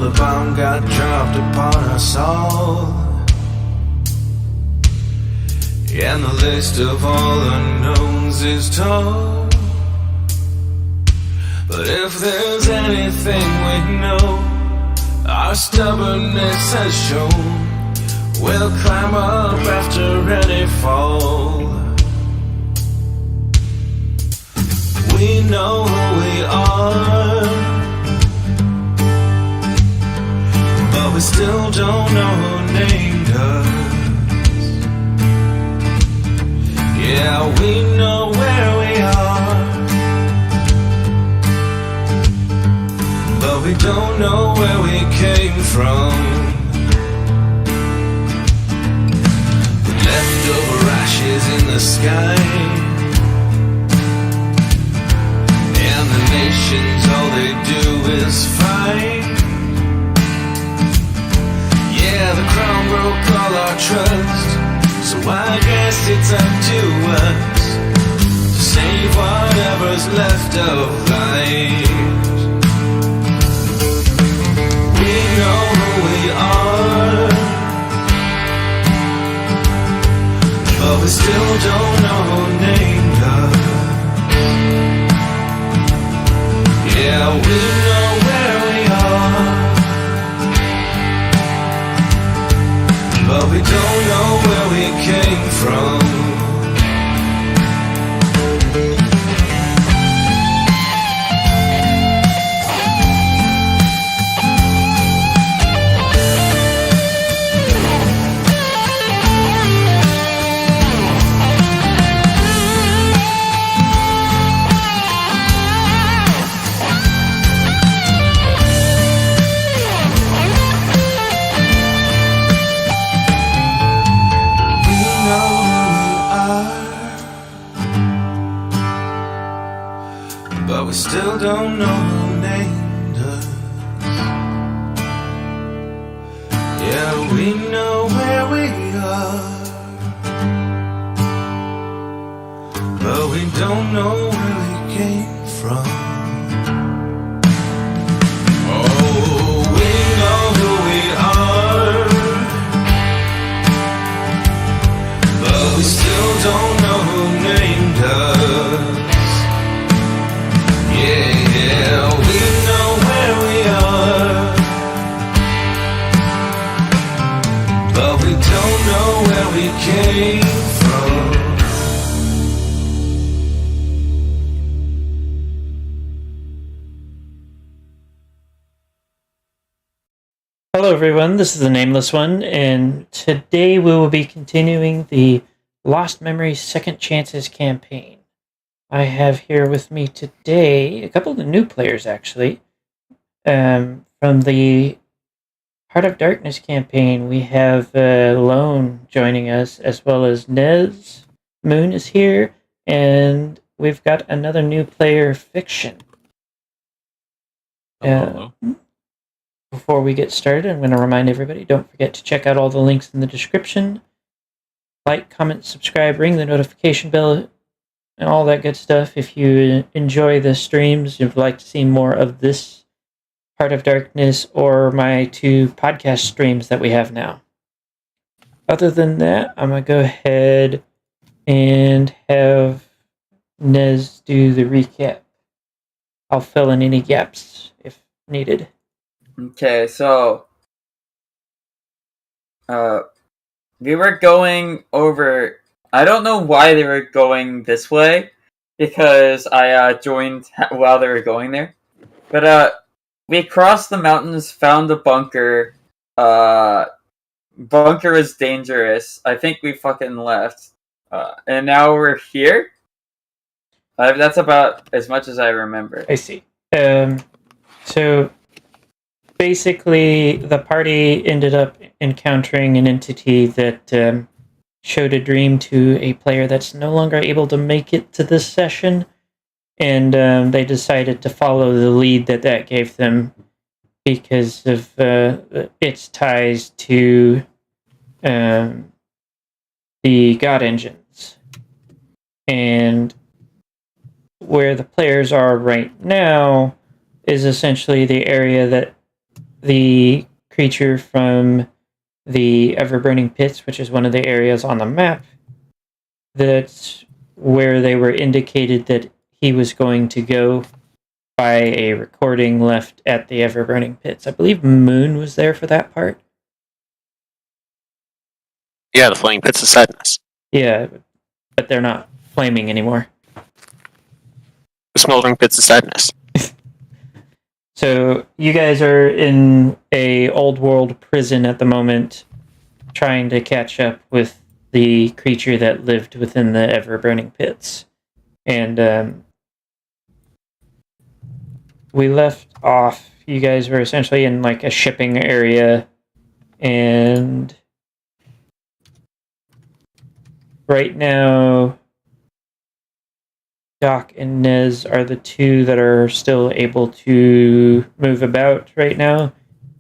Another bomb got dropped upon us all, and the list of all unknowns is tall. But if there's anything we know, our stubbornness has shown, we'll climb up after any fall. We know who we are, but we still don't know who named us. Yeah, we know where we are, but we don't know where we came from. Leftover ashes in the sky, and the nations, all they do is fight. Yeah, the crown broke all our trust, so I guess it's up to us to save whatever's left of life. We know who we are, but we still don't know who named us. Yeah, we know where we are, but we don't know where we came from. But we still don't know who named us. Yeah, we know where we are, but we don't know where we came from. Oh, we know who we are, but we still don't know who named us. Yeah, we know where we are, but we don't know where we came from. Hello everyone, this is the Nameless One, and today we will be continuing the Lost Memories Second Chances campaign. I have here with me today a couple of the new players, actually. From the Heart of Darkness campaign, we have Lone joining us, as well as Nez. Moon is here, and we've got another new player, Fiction. Hello. Before we get started, I'm going to remind everybody, don't forget to check out all the links in the description. Like, comment, subscribe, ring the notification bell, and all that good stuff. If you enjoy the streams, you'd like to see more of this Heart of Darkness or my two podcast streams that we have now. Other than that, I'm going to go ahead and have Nez do the recap. I'll fill in any gaps if needed. Okay, so we were going over. I don't know why they were going this way, because I joined while they were going there. But we crossed the mountains, found a bunker. Bunker was dangerous. I think we fucking left. And now we're here. That's about as much as I remember. I see. So basically, the party ended up encountering an entity that showed a dream to a player that's no longer able to make it to this session, and they decided to follow the lead that gave them because of its ties to the God Engines. And where the players are right now is essentially the area that the creature from the Everburning Pits, which is one of the areas on the map. That's where they were indicated that he was going to go by a recording left at the Everburning Pits. I believe Moon was there for that part. Yeah, the flaming pits of sadness. Yeah, but they're not flaming anymore. The smoldering pits of sadness. So you guys are in a old world prison at the moment, trying to catch up with the creature that lived within the ever-burning pits. And we left off, you guys were essentially in like a shipping area, and right now Doc and Nez are the two that are still able to move about right now.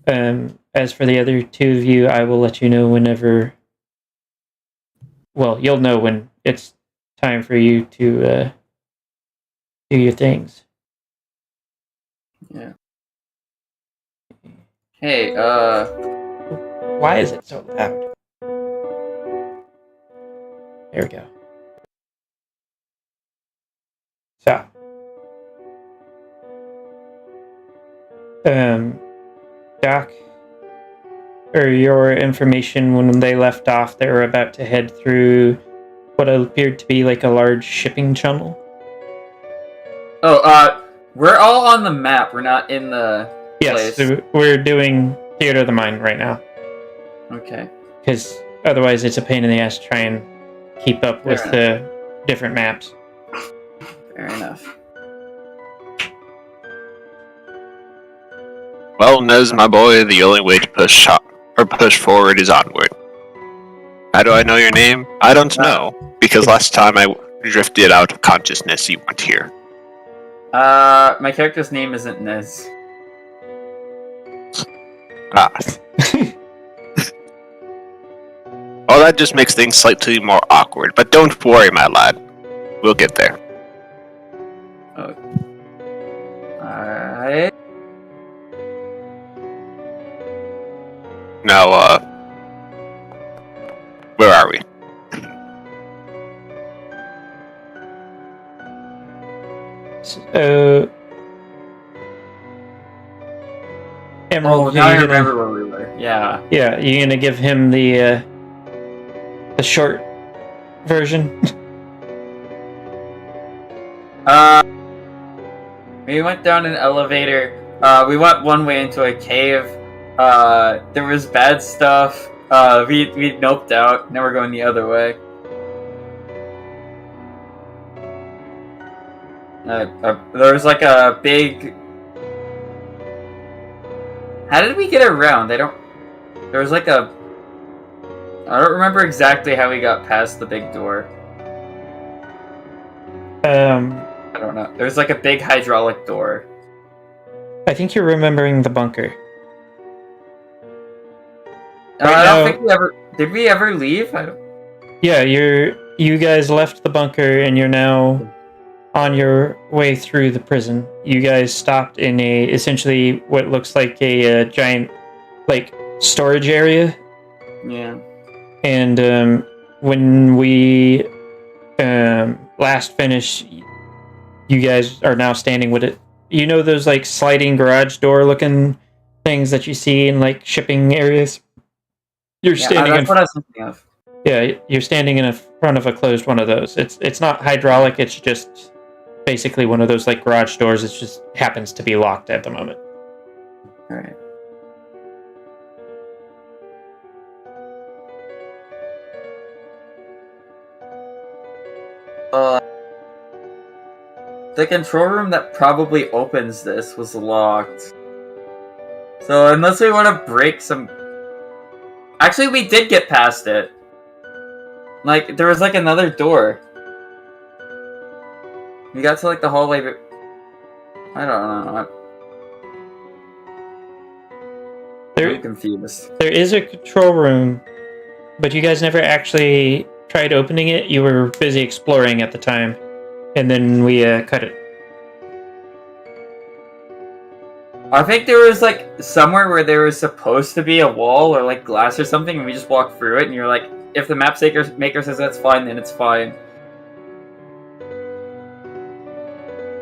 As for the other two of you, I will let you know whenever. Well, you'll know when it's time for you to do your things. Yeah. Hey, Why is it so loud? There we go. So, Doc, or your information when they left off, they were about to head through what appeared to be like a large shipping channel. we're all on the map. We're not in the Yes, place. so we're doing Theater of the Mind right now, Okay. because otherwise it's a pain in the ass to try and keep up with Fair the different maps. Fair enough. Well, Nez, my boy, the only way to push forward is onward. How do I know your name? I don't know, because last time I drifted out of consciousness, you weren't here. My character's name isn't Nez. Ah. Well, that just makes things slightly more awkward, but don't worry, my lad. We'll get there. Alright. Now, where are we? So, Emerald, Now I you're gonna- remember where we were. Yeah. Yeah, you're gonna give him the short version. We went down an elevator. We went one way into a cave. There was bad stuff. We noped out. Now we're going the other way. There was like a big. How did we get around? There was like a. I don't remember exactly how we got past the big door. I don't know. There's like a big hydraulic door. I think you're remembering the bunker. Right I don't now- think we ever. Did we ever leave? I don't. Yeah, you guys left the bunker and you're now on your way through the prison. You guys stopped in essentially what looks like a giant like storage area. Yeah. And when we last finished, you guys are now standing with it. You know those like sliding garage door looking things that you see in like shipping areas? You're standing That's in what I was thinking of. Yeah, you're standing in front of a closed one of those. It's not hydraulic, it's just basically one of those like garage doors. It just happens to be locked at the moment. Alright. The control room that probably opens this was locked. So unless we want to break some... Actually, we did get past it. Like, there was like another door. We got to like the hallway, but... I don't know. I'm confused. There is a control room, but you guys never actually tried opening it. You were busy exploring at the time, and then we cut it. I think there was like somewhere where there was supposed to be a wall or like glass or something, and we just walked through it. And you're like, if the map maker says that's fine, then it's fine.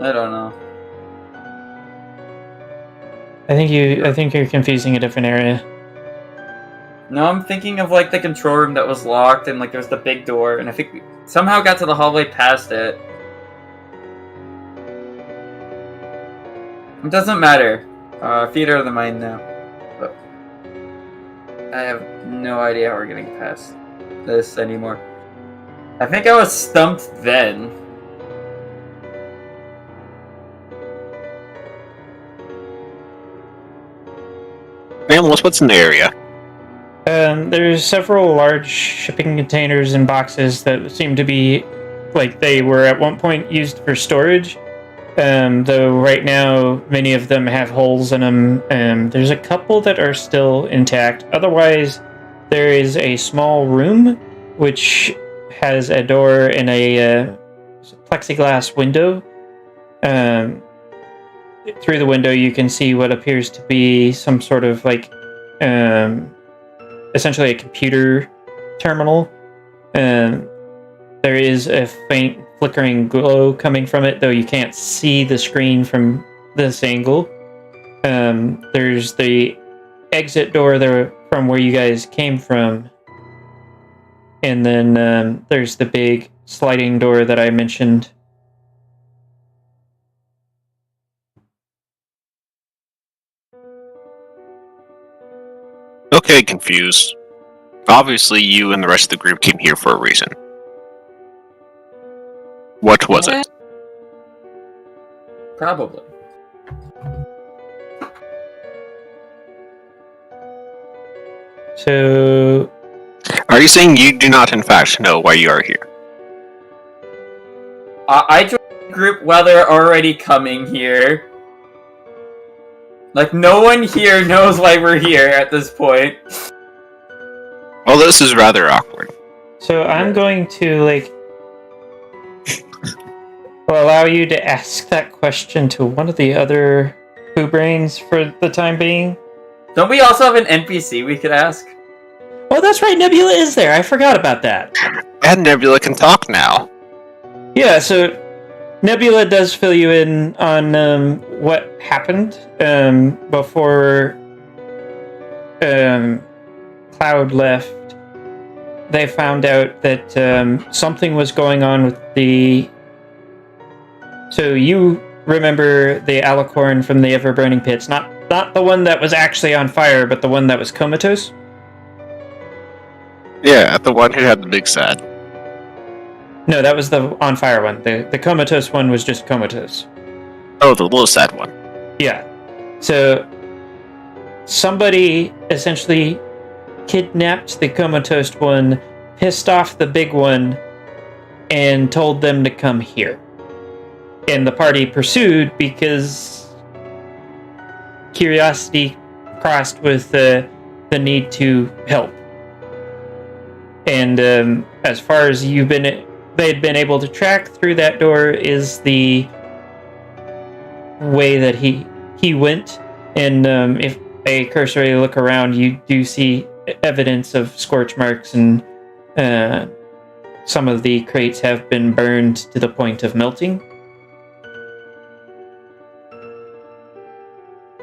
I don't know. I think you're confusing a different area. No, I'm thinking of like the control room that was locked, and like there's the big door, and I think we somehow got to the hallway past it. It doesn't matter. Theater of the mind now. But I have no idea how we're getting past this anymore. I think I was stumped then. Nameless, what's in the area? There's several large shipping containers and boxes that seem to be like they were at one point used for storage. Though right now many of them have holes in them. There's a couple that are still intact. Otherwise, there is a small room which has a door and a plexiglass window. Through the window, you can see what appears to be some sort of like, essentially a computer terminal. There is a faint flickering glow coming from it, though you can't see the screen from this angle. There's the exit door there from where you guys came from. And then there's the big sliding door that I mentioned. Okay, confused. Obviously, you and the rest of the group came here for a reason. What was it? Probably. So, Are you saying you do not, in fact, know why you are here? I joined the group while they're already coming here. Like, no one here knows why we're here at this point. Well, this is rather awkward. So I'm going to, like, allow you to ask that question to one of the other Boo Brains for the time being. Don't we also have an NPC we could ask? Oh, that's right, Nebula is there. I forgot about that. And Nebula can talk now. Yeah, so Nebula does fill you in on what happened before Cloud left. They found out that something was going on with the... So you remember the Alicorn from the Ever-Burning Pits. Not the one that was actually on fire, but the one that was comatose? Yeah, the one who had the big sad. No, that was the on fire one. The comatose one was just comatose. Oh, the little sad one. Yeah. So somebody essentially kidnapped the comatose one, pissed off the big one, and told them to come here. And the party pursued because curiosity crossed with the need to help. And as far as they'd been able to track through that door is the way that he went. And if a cursory look around, you do see evidence of scorch marks, and some of the crates have been burned to the point of melting.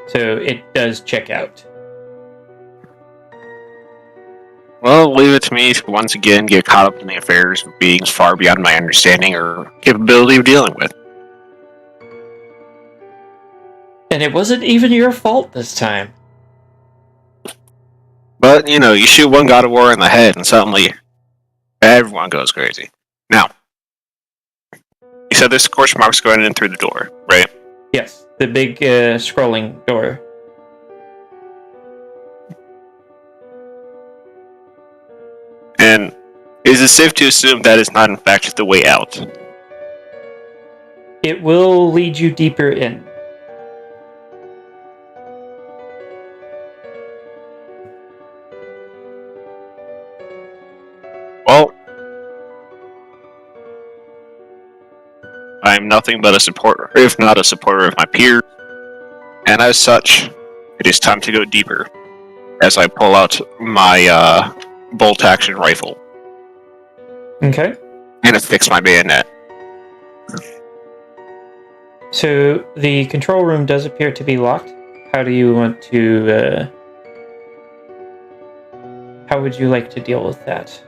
So it does check out. Well, leave it to me to once again get caught up in the affairs of beings far beyond my understanding or capability of dealing with. And it wasn't even your fault this time. But, you shoot one god of war in the head and suddenly everyone goes crazy. Now, you said there's scorch marks going in through the door, right? Yes, the big scrolling door. And is it safe to assume that is not in fact the way out? It will lead you deeper in. Well, I'm nothing but a supporter, if not a supporter of my peers. And as such, it is time to go deeper as I pull out my bolt action rifle Okay. and affix my bayonet. So the control room does appear to be locked. How do you want to? How would you like to deal with that?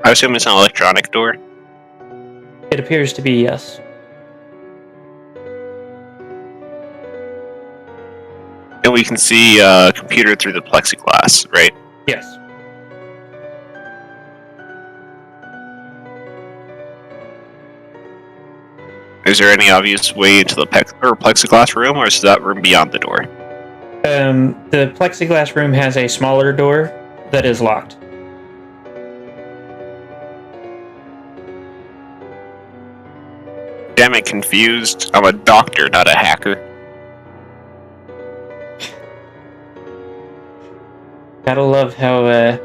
I assume it's an electronic door. It appears to be yes. And we can see computer through the plexiglass, right? Yes. Is there any obvious way into the plexiglass room, or is that room beyond the door? The plexiglass room has a smaller door that is locked. Damn it, confused. I'm a doctor, not a hacker. Gotta love how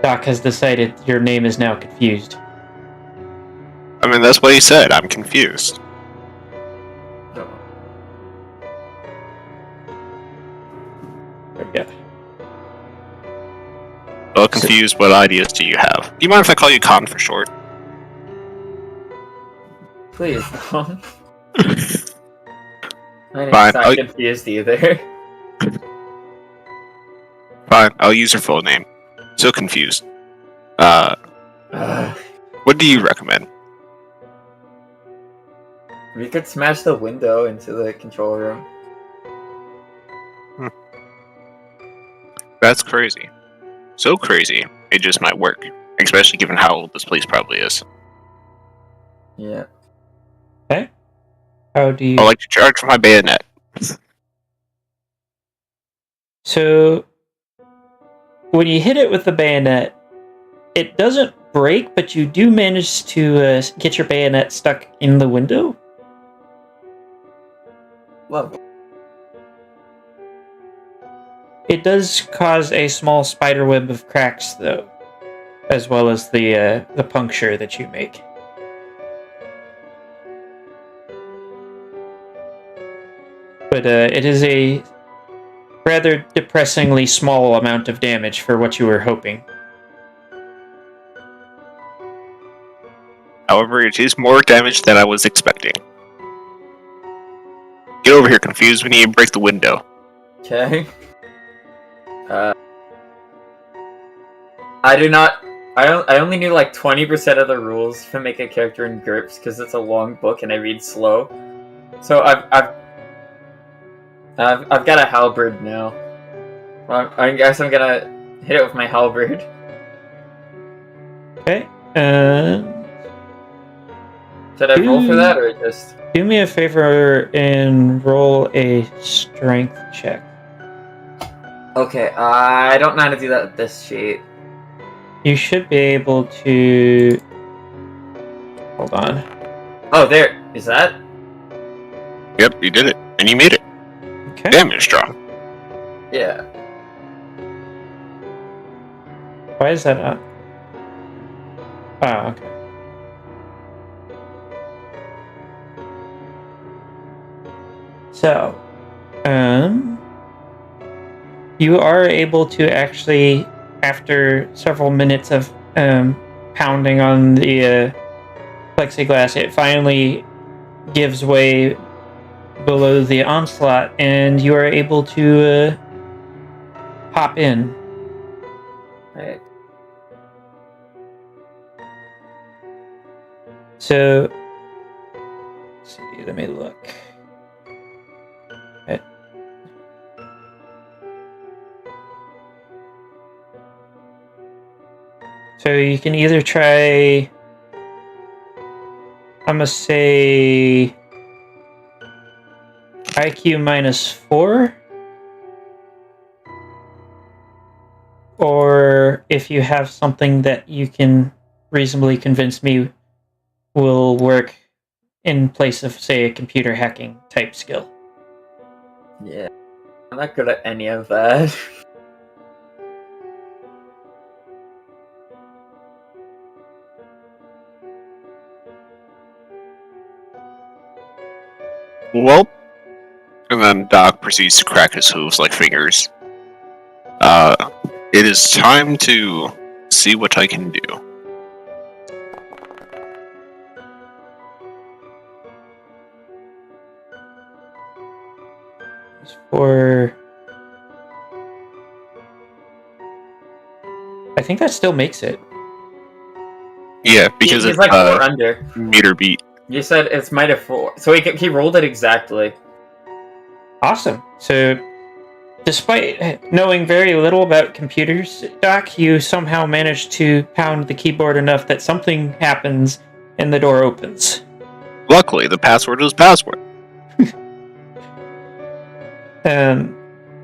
Doc has decided your name is now confused. I mean, that's what he said. I'm confused. There we go. Well, confused, what ideas do you have? Do you mind if I call you Con for short? Please don't. I'm Fine, not confused either. Fine, I'll use her full name. So confused. What do you recommend? We could smash the window into the control room. That's crazy. So crazy, it just might work. Especially given how old this place probably is. Yeah. Okay. How do you? I'd like to charge for my bayonet. So, when you hit it with the bayonet, it doesn't break, but you do manage to get your bayonet stuck in the window. Love. It does cause a small spider web of cracks, though, as well as the puncture that you make. But it is a rather depressingly small amount of damage for what you were hoping. However, it is more damage than I was expecting. Get over here, confused. We need to break the window. Okay. I do not. I only knew like 20% of the rules to make a character in GURPS because it's a long book and I read slow. So I've got a halberd now. I guess I'm gonna hit it with my halberd. Okay. Should I roll for that or just? Do me a favor and roll a strength check. Okay, I don't know how to do that with this sheet. You should be able to. Hold on. Oh, there is that. Yep, you did it. And you made it. Okay. Damn, you're strong. Yeah. Why is that up? Oh, okay. So, you are able to actually, after several minutes of pounding on the plexiglass, it finally gives way below the onslaught, and you are able to hop in. Right. So, let's see, let me look. Okay. So you can either try, I'm gonna say IQ -4, or if you have something that you can reasonably convince me will work in place of, say, a computer hacking type skill. Yeah. I'm not good at any of that. Well, And then Doc proceeds to crack his hooves like fingers. It is time to see what I can do. For I think that still makes it. Yeah, because he's it's like 4 under. meter beat. You said it's might have 4, so he rolled it exactly. Awesome. So, despite knowing very little about computers, Doc, you somehow managed to pound the keyboard enough that something happens and the door opens. Luckily, the password is password.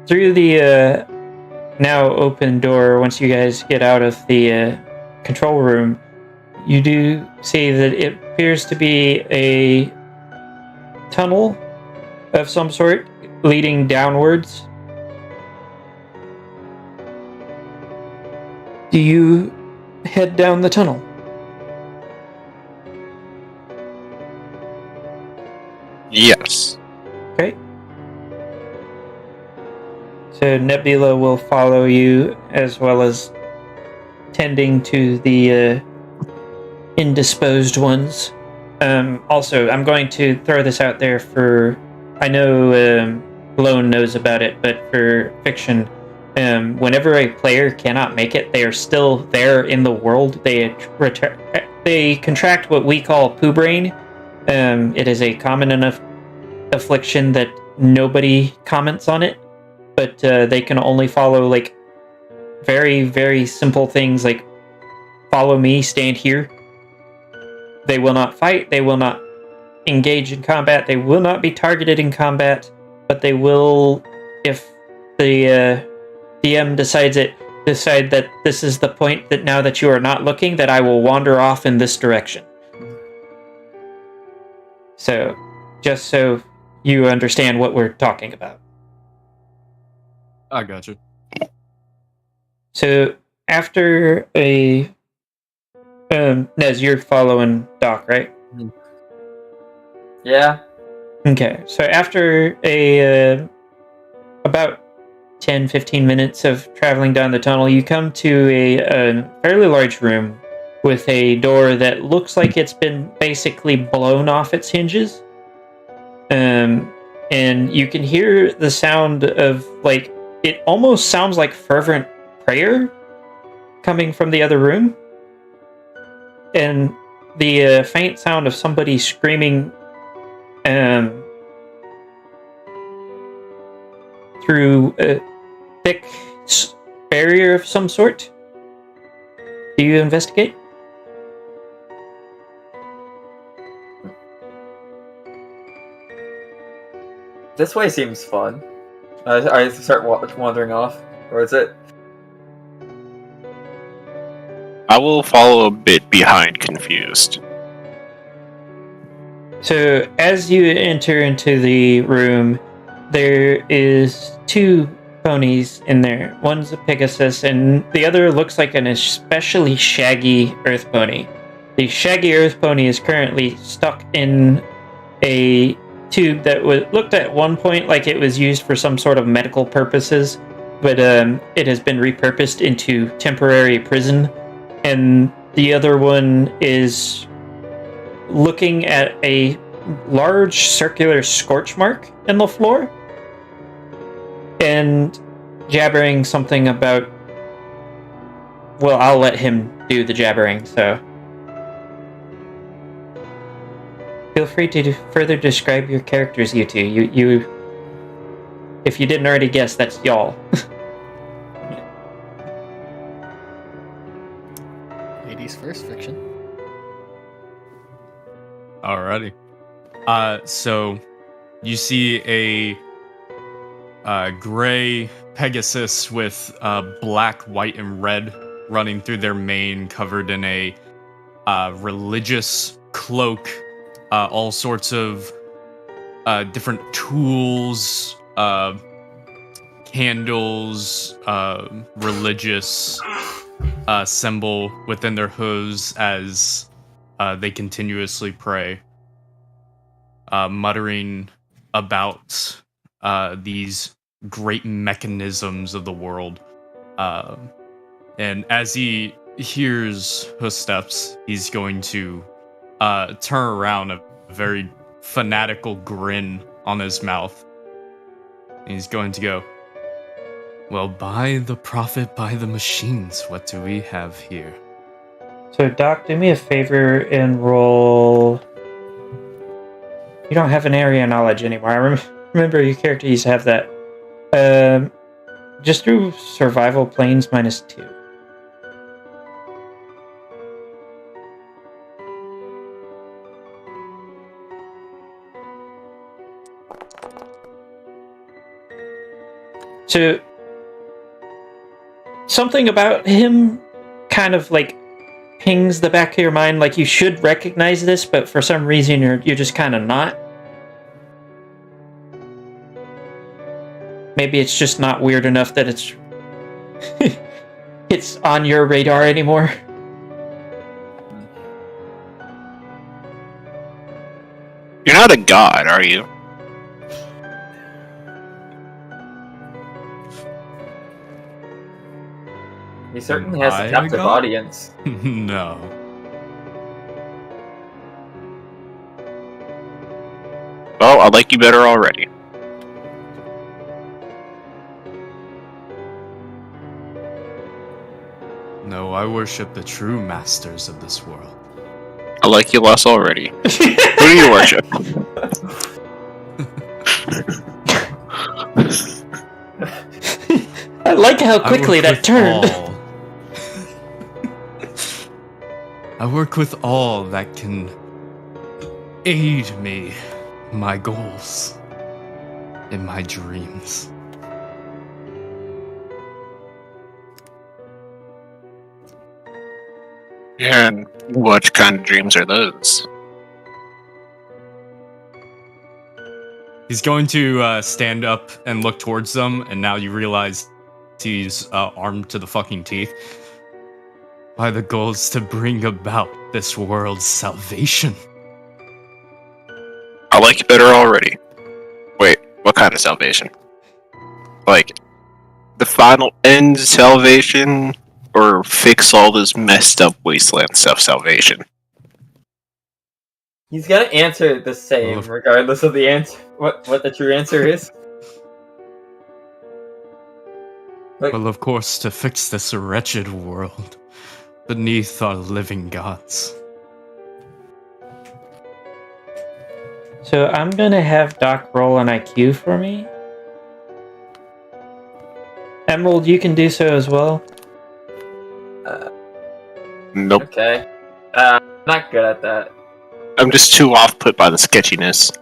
Through the now open door, once you guys get out of the control room, you do see that it appears to be a tunnel of some sort leading downwards. Do you head down the tunnel? Yes. Okay. So Nebula will follow you, as well as tending to the indisposed ones. Also, I'm going to throw this out there for... I know Blown knows about it, but for fiction, whenever a player cannot make it, they are still there in the world. They contract what we call poo brain. It is a common enough affliction that nobody comments on it, but they can only follow like very, very simple things like follow me, stand here. They will not fight, they will not engage in combat, they will not be targeted in combat, but they will, if the DM decide that this is the point that now that you are not looking, that I will wander off in this direction. So, just so you understand what we're talking about. I gotcha. So, after a... Nez, you're following Doc, right? Yeah. Okay, so after a about 10-15 minutes of traveling down the tunnel, you come to a fairly large room with a door that looks like it's been basically blown off its hinges. And you can hear the sound of, like, it almost sounds like fervent prayer coming from the other room. And the faint sound of somebody screaming through a thick barrier of some sort. Do you investigate? This way seems fun. I start wandering off, or is it? I will follow a bit behind, confused. So, as you enter into the room, there is 2 ponies in there. One's a Pegasus, and the other looks like an especially shaggy Earth pony. The shaggy Earth pony is currently stuck in a tube that looked at one point like it was used for some sort of medical purposes, but it has been repurposed into temporary prison. And the other one is looking at a large circular scorch mark in the floor and jabbering something about... Well, I'll let him do the jabbering, so... Feel free to further describe your characters, you two. You... If you didn't already guess, that's y'all. Ladies first, fiction. Alrighty. So you see a gray Pegasus with black, white, and red running through their mane, covered in a religious cloak, all sorts of different tools, candles, religious symbol within their hooves as they continuously pray, muttering about these great mechanisms of the world. And as he hears her steps, he's going to turn around, a very fanatical grin on his mouth. And he's going to go, well, by the prophet, by the machines, what do we have here? So, Doc, do me a favor and roll. You don't have an area of knowledge anymore. I remember your character used to have that. Just through survival planes -2. So, something about him kind of like pings the back of your mind, like you should recognize this, but for some reason you're just kind of not. Maybe it's just not weird enough that it's it's on your radar anymore. You're not a god, are you? He certainly has I a captive got- audience. No. Well, I like you better already. No, I worship the true masters of this world. I like you less already. Who do you worship? I like how quickly I work that with turned. all. I work with all that can aid me in my goals, in my dreams. And what kind of dreams are those? He's going to stand up and look towards them, and now you realize he's armed to the fucking teeth. My the goal is to bring about this world's salvation. I like you better already. Wait, what kind of salvation? Like, the final end salvation, or fix all this messed up wasteland stuff salvation? He's gonna answer the same, Well, regardless of the answer. What the true answer is. Well, of course, to fix this wretched world beneath our living gods. So I'm gonna have Doc roll an IQ for me. Emerald, you can do so as well. Nope. Okay. Not good at that. I'm just too off put by the sketchiness.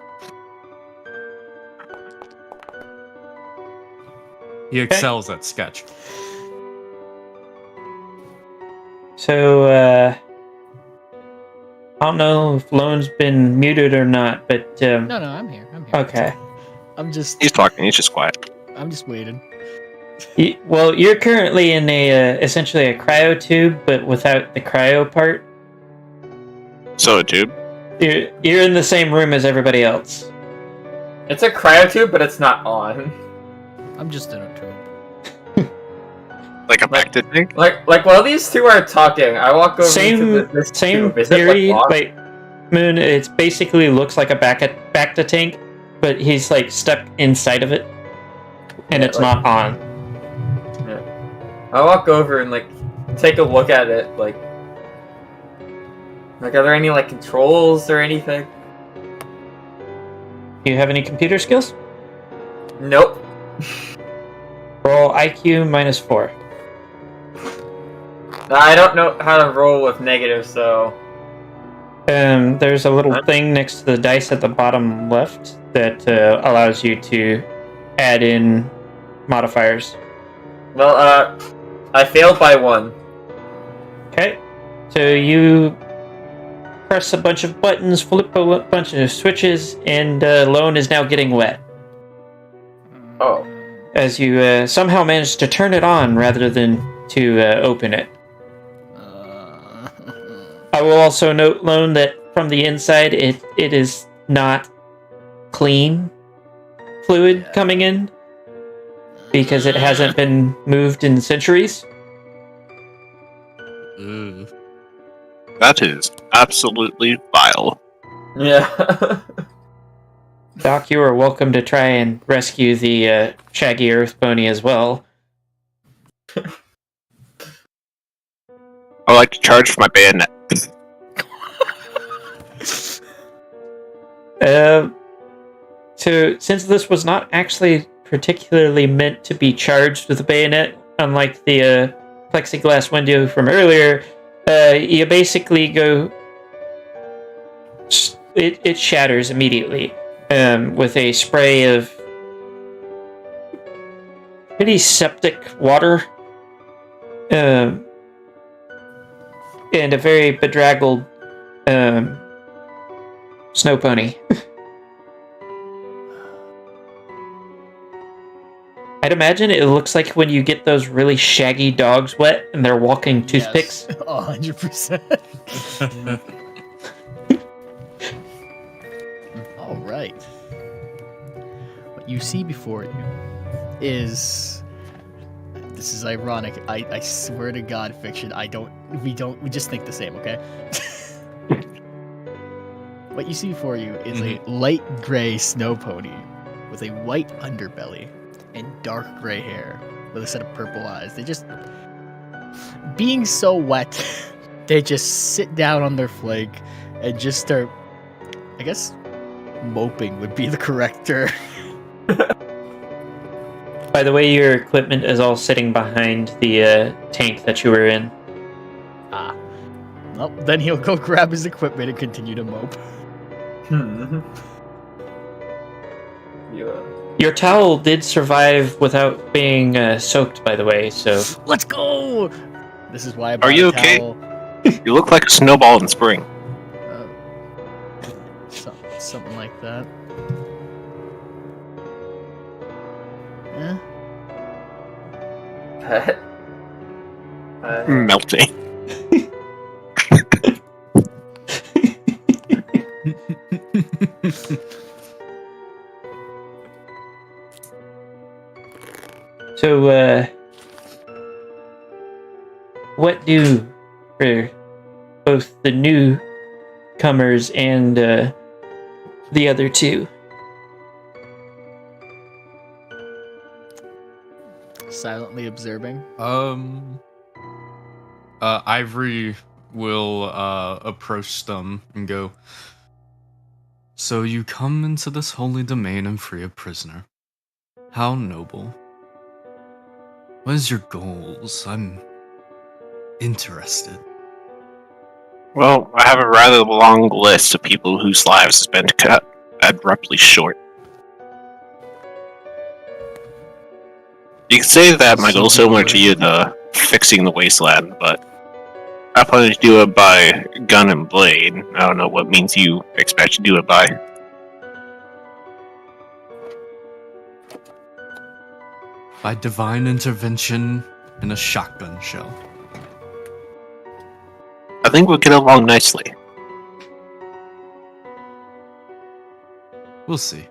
He excels at sketch. So, I don't know if Lone's been muted or not, but, No, I'm here. I'm here. okay. I'm just He's talking, he's just quiet. waiting. Well, you're currently in essentially a cryo tube, but without the cryo part. So, dude, You're in the same room as everybody else. It's a cryotube, but it's not on. I'm just in a tube. like a back to thing? Like while these two are talking, I walk over to this Same tube. Is theory. it, like, locked? Like Moon, it basically looks like a back to tank, but he's like stuck inside of it, and Yeah, it's like- not on. I walk over and like take a look at it. Like, are there any like controls or anything? Do you have any computer skills? Nope. Roll IQ -4. I don't know how to roll with negative, so There's a little thing next to the dice at the bottom left that allows you to add in modifiers. well, I failed by 1. Okay, so you press a bunch of buttons, flip a bunch of switches, and Lone is now getting wet Oh. as you somehow managed to turn it on rather than to open it. I will also note, Lone, that from the inside it is not clean. fluid coming in because it hasn't been moved in centuries. Ugh. That is absolutely vile. Yeah. Doc, you are welcome to try and rescue the shaggy earth pony as well. I like to charge for my bayonet. So, since this was not actually particularly meant to be charged with a bayonet, unlike the plexiglass window from earlier, you basically go... It shatters immediately with a spray of pretty septic water and a very bedraggled snow pony. I'd imagine it looks like when you get those really shaggy dogs wet and they're walking toothpicks. Yes, 100%. All right. What you see before you is... This is ironic. I swear to God, Fiction, we just think the same, okay? What you see before you is a light gray snow pony with a white underbelly and dark gray hair with a set of purple eyes. They just, being so wet, they just sit down on their flank and just start, I guess, moping would be the correct term. By the way, your equipment is all sitting behind the tank that you were in. Ah. Well, then he'll go grab his equipment and continue to mope. Yeah. Your towel did survive without being soaked, by the way, so... Let's go! This is why I bought Are you a okay? towel. You look like a snowball in spring. Something like that. Yeah. Melting. So, what do for both the newcomers and the other two? Silently observing. Ivory will approach them and go, "So you come into this holy domain and free a prisoner. How noble. What is your goals? I'm interested." Well, I have a rather long list of people whose lives has been cut abruptly short. You could say that my goal is similar to you, the fixing the wasteland, but I plan to do it by gun and blade. I don't know what means you expect to do it by. By divine intervention in a shotgun shell. I think we'll get along nicely. We'll see.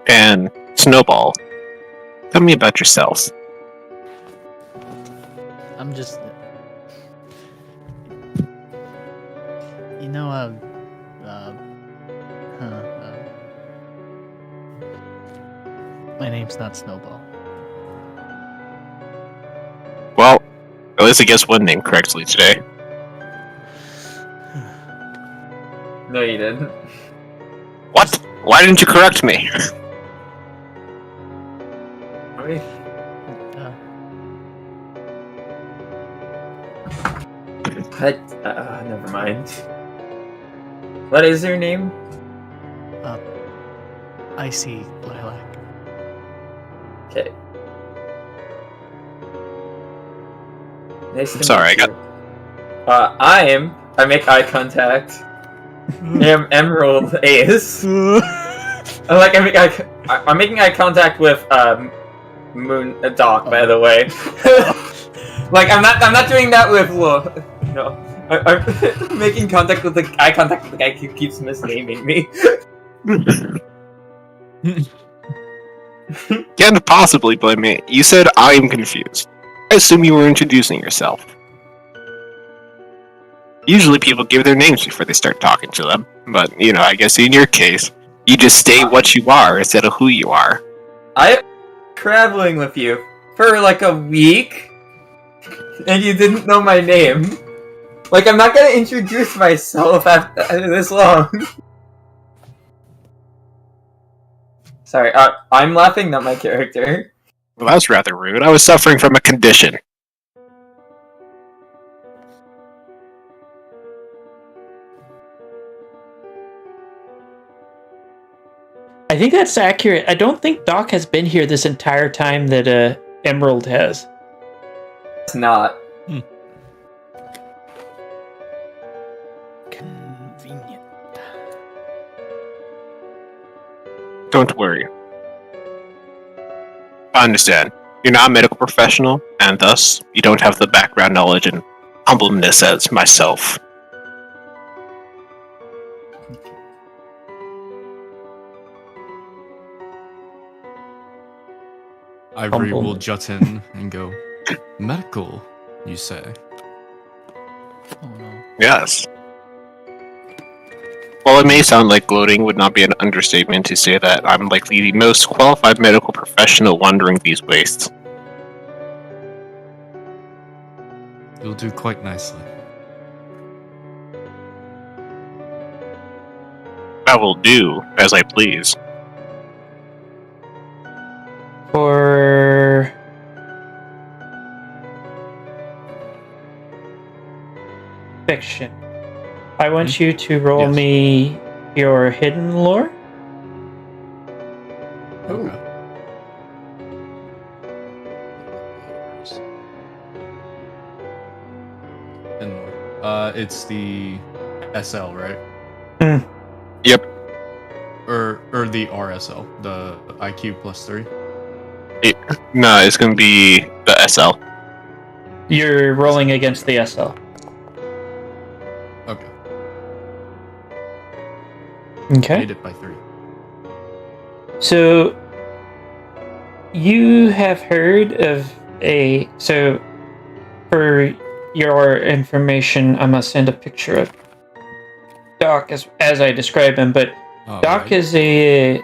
And Snowball, tell me about yourself. I'm just... my name's not Snowball. Well, at least I guessed one name correctly today. No, you didn't. What? Why didn't you correct me? Wait. Never mind. What is your name? Icy Lilac. Okay. Nice to Sorry, meet you. I make eye contact. am Emerald Ace. I'm making eye contact with Moon Doc, by the way. I'm not doing that with no. I'm making eye contact with the guy who keeps misnaming me. Can't possibly blame me. You said I'm confused. I assume you were introducing yourself. Usually people give their names before they start talking to them, but, I guess in your case, you just state what you are instead of who you are. I'm traveling with you for like a week, and you didn't know my name. Like, I'm not gonna introduce myself after this long. Sorry, I'm laughing, not my character. Well, that was rather rude. I was suffering from a condition. I think that's accurate. I don't think Doc has been here this entire time that Emerald has. It's not. Convenient. Don't worry. I understand. You're not a medical professional, and thus, you don't have the background knowledge and humbleness as myself. Ivory Humble. will jut in and go, medical, you say? Oh no. Yes. While it may sound like gloating, would not be an understatement to say that I'm likely the most qualified medical professional wandering these wastes. You'll do quite nicely. I will do as I please. For fiction, I want you to roll Yes. me your hidden lore. Okay. It's the SL, right? Yep. Or the RSL, the IQ +3. No, it's gonna be the SL. You're rolling against the SL. Okay. Okay. Made it by 3. So you have heard of so for your information, I'm gonna send a picture of Doc as I describe him, but Doc Alright. is a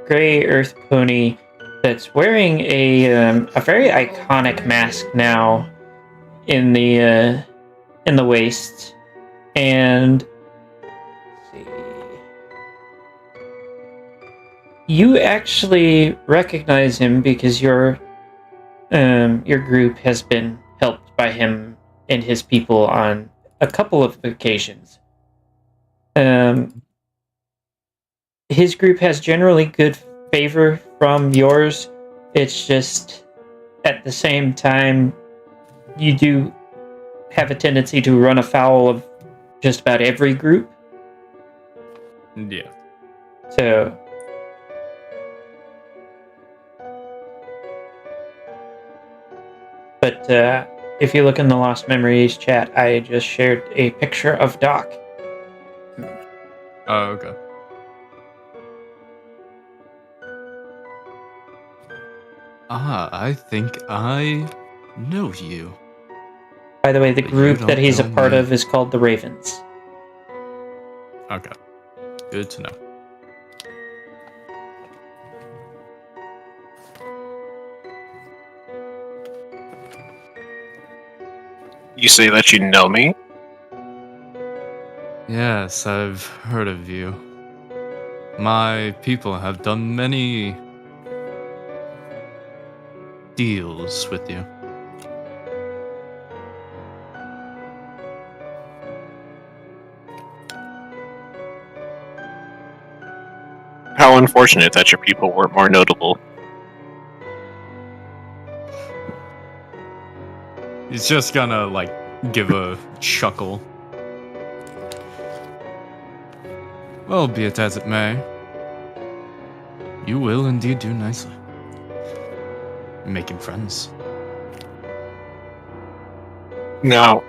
gray earth pony that's wearing a very iconic mask now in the waist, and let's see. You actually recognize him because your group has been helped by him and his people on a couple of occasions. His group has generally good favor from yours. It's just at the same time you do have a tendency to run afoul of just about every group. Yeah. So but if you look in the Lost Memories chat, I just shared a picture of Doc. Oh, okay. I think I know you. By the way, the But you group don't that he's a know part me. of is called the Ravens. Okay. Good to know. You say that you know me? Yes, I've heard of you. My people have done many deals with you. How unfortunate that your people weren't more notable. He's just gonna, give a chuckle. Well, be it as it may, you will indeed do nicely. Making friends. Now,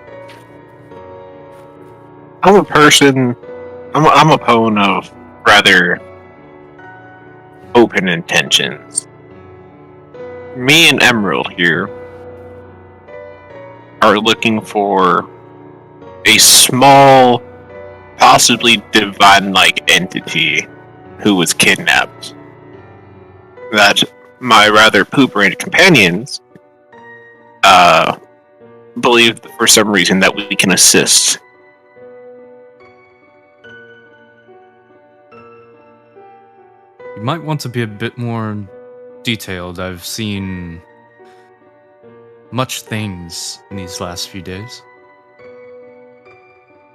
I'm a person. I'm a pone of rather open intentions. Me and Emerald here are looking for a small, possibly divine-like entity who was kidnapped. That my rather poop-brained companions believe for some reason that we can assist. You might want to be a bit more detailed. I've seen much things in these last few days.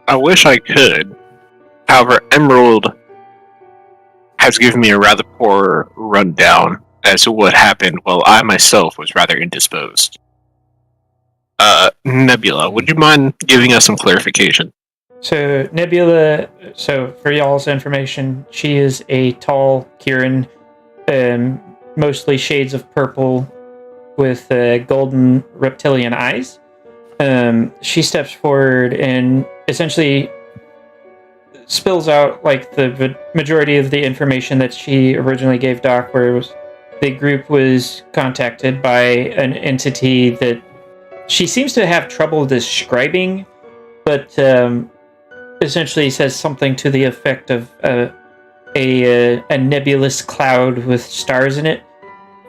I wish I could. However, Emerald has given me a rather poor rundown as to what happened while I myself was rather indisposed. Nebula, would you mind giving us some clarification? So Nebula, so for y'all's information, she is a tall Kieran, mostly shades of purple with golden reptilian eyes. She steps forward and essentially spills out like the majority of the information that she originally gave Doc, where it was, the group was contacted by an entity that she seems to have trouble describing, but essentially says something to the effect of a nebulous cloud with stars in it,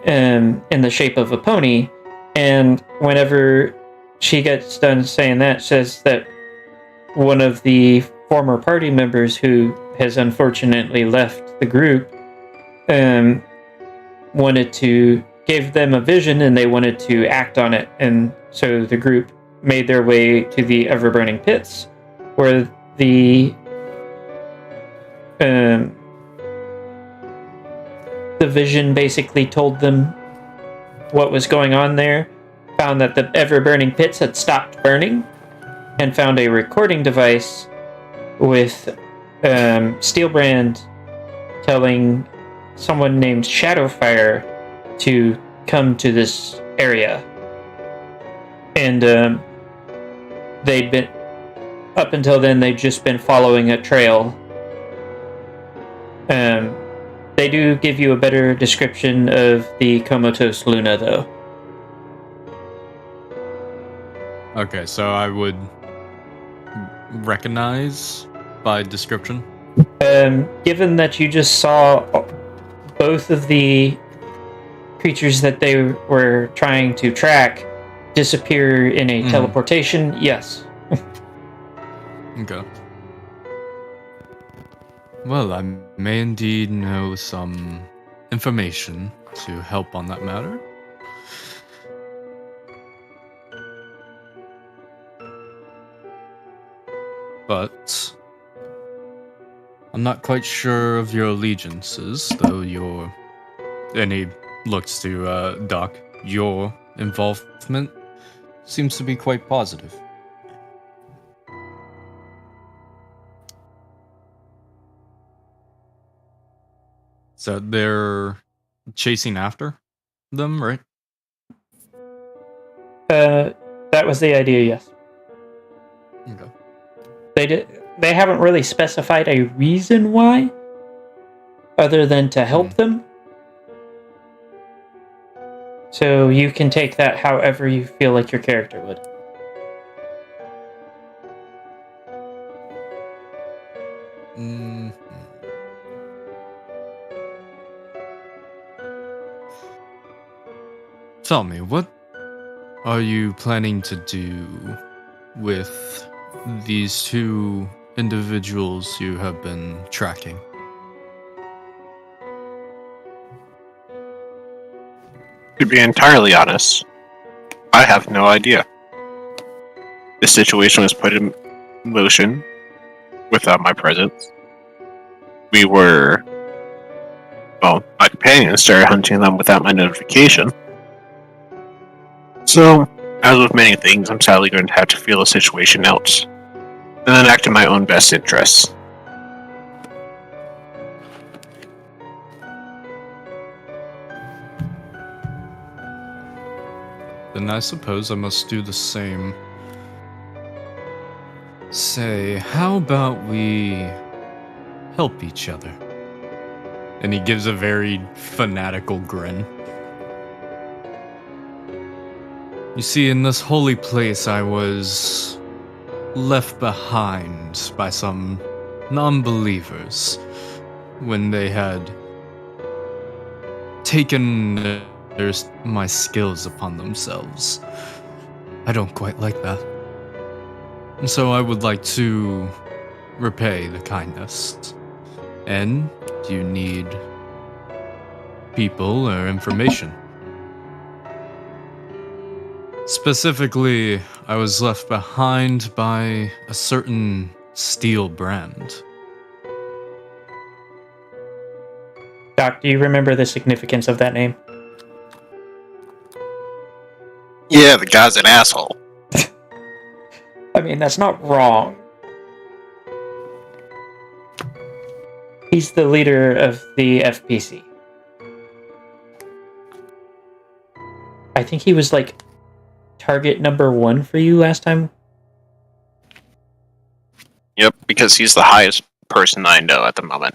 in the shape of a pony. And whenever she gets done saying that, says that one of the former party members who has unfortunately left the group gave them a vision and they wanted to act on it. And so the group made their way to the ever-burning pits, where the vision basically told them what was going on there, found that the ever-burning pits had stopped burning, and found a recording device with Steelbrand telling someone named Shadowfire to come to this area. And they'd been, up until then, they'd just been following a trail. They do give you a better description of the Comatose Luna, though. Okay, so I would recognize by description. Given that you just saw both of the creatures that they were trying to track disappear in a teleportation, yes. Okay. Well, I may indeed know some information to help on that matter. But I'm not quite sure of your allegiances, though your... And he looks to Doc. Your involvement seems to be quite positive. So they're chasing after them, right? That was the idea, yes. Okay. They haven't really specified a reason why, other than to help them. So you can take that however you feel like your character would. Tell me, what are you planning to do with these two individuals you have been tracking? To be entirely honest, I have no idea. The situation was put in motion without my presence. My companions started hunting them without my notification. So, as with many things, I'm sadly going to have to feel the situation out, and then act in my own best interests. Then I suppose I must do the same. Say, how about we help each other? And he gives a very fanatical grin. You see, in this holy place, I was left behind by some non-believers when they had taken my skills upon themselves. I don't quite like that. And so I would like to repay the kindness. And do you need people or information? Specifically, I was left behind by a certain steel brand. Doc, do you remember the significance of that name? Yeah, the guy's an asshole. I mean, that's not wrong. He's the leader of the FPC. I think he was like target number 1 for you last time. Yep, because he's the highest person I know at the moment.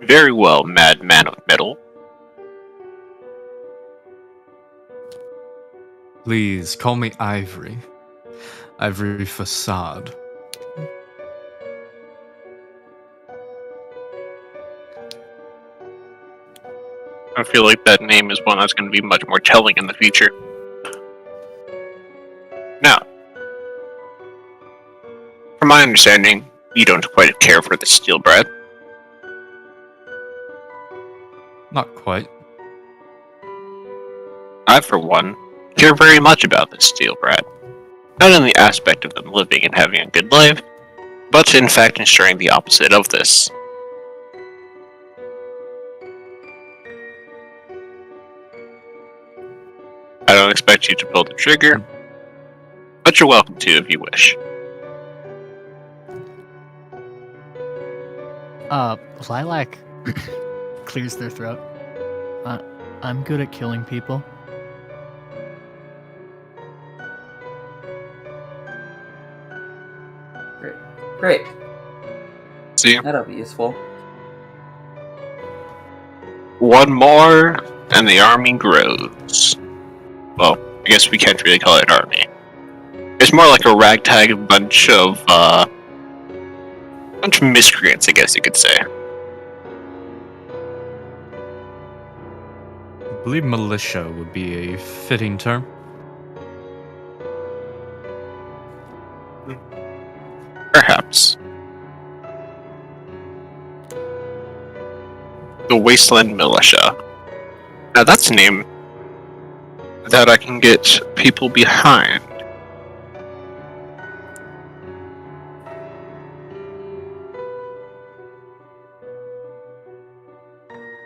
Very well, Madman of Metal. Please call me Ivory. Ivory Facade. I feel like that name is one that's going to be much more telling in the future. Now, from my understanding, you don't quite care for the steel bread. Not quite. I, for one, care very much about the steel bread. Not in the aspect of them living and having a good life, but in fact ensuring the opposite of this. I don't expect you to pull the trigger, but you're welcome to if you wish. Lilac clears their throat. I'm good at killing people. Great. See? That'll be useful. One more, and the army grows. Well, I guess we can't really call it an army. It's more like a ragtag bunch of miscreants, I guess you could say. I believe militia would be a fitting term. Perhaps. The Wasteland Militia. Now that's a name that I can get people behind.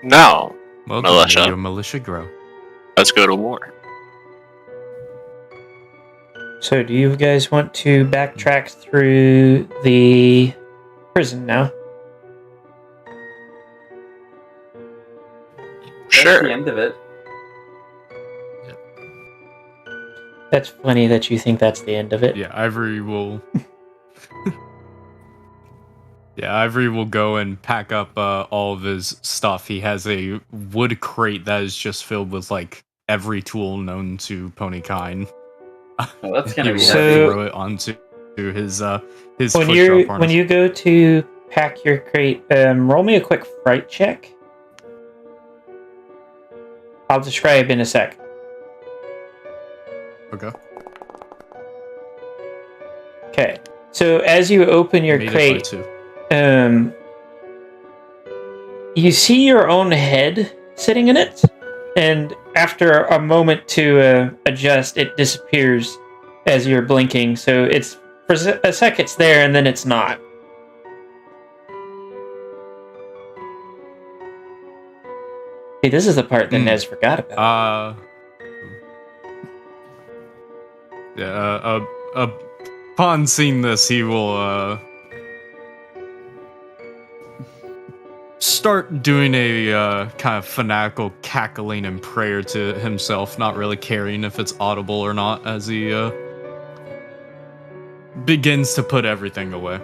Now, Well, Militia. then your militia grow. let's go to war. So, do you guys want to backtrack through the prison now? That's Sure. the end of it. That's funny that you think that's the end of it. Yeah, Ivory will. Yeah, Ivory will go and pack up all of his stuff. He has a wood crate that is just filled with like every tool known to Ponykind. Well, that's He gonna will be So- heavy. throw it onto his When foot you drop when harness. you go to pack your crate, roll me a quick fright check. I'll describe in a sec. Okay. Okay. So as you open your Made it by crate, 2. you see your own head sitting in it, and after a moment to adjust, it disappears as you're blinking. So it's for a sec it's there, and then it's not. See, this is the part that Hmm. Nez forgot about. Yeah. Upon seeing this, he will start doing a kind of fanatical cackling and prayer to himself, not really caring if it's audible or not, as he begins to put everything away.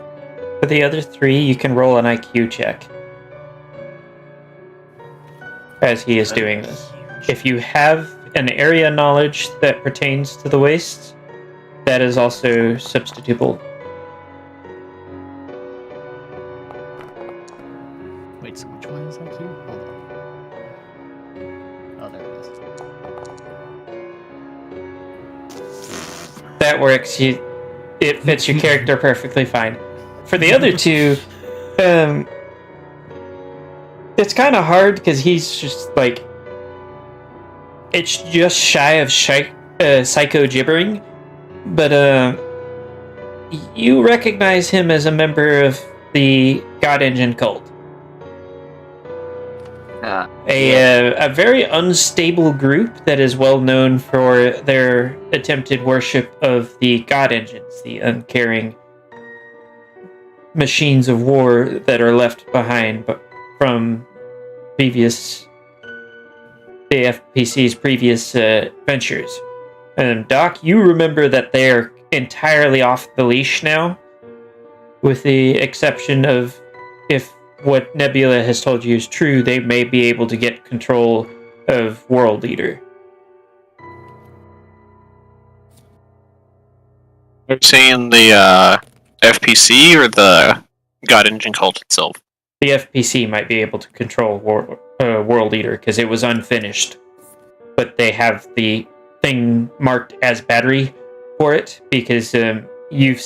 For the other three, you can roll an IQ check as he is doing this. If you have an area knowledge that pertains to the wastes, that is also substitutable. Wait, so which one is IQ? Hold on. Oh, there it is. That works. It fits your character perfectly fine. For the other two, it's kind of hard because he's just like, it's just shy of psycho gibbering, but you recognize him as a member of the God Engine cult. A very unstable group that is well known for their attempted worship of the God Engines, the uncaring machines of war that are left behind from the FPC's previous ventures. Doc, you remember that they're entirely off the leash now, with the exception of if what Nebula has told you is true, they may be able to get control of World Eater. Are you saying the FPC or the God Engine cult itself? The FPC might be able to control World Eater because it was unfinished, but they have the thing marked as battery for it because you've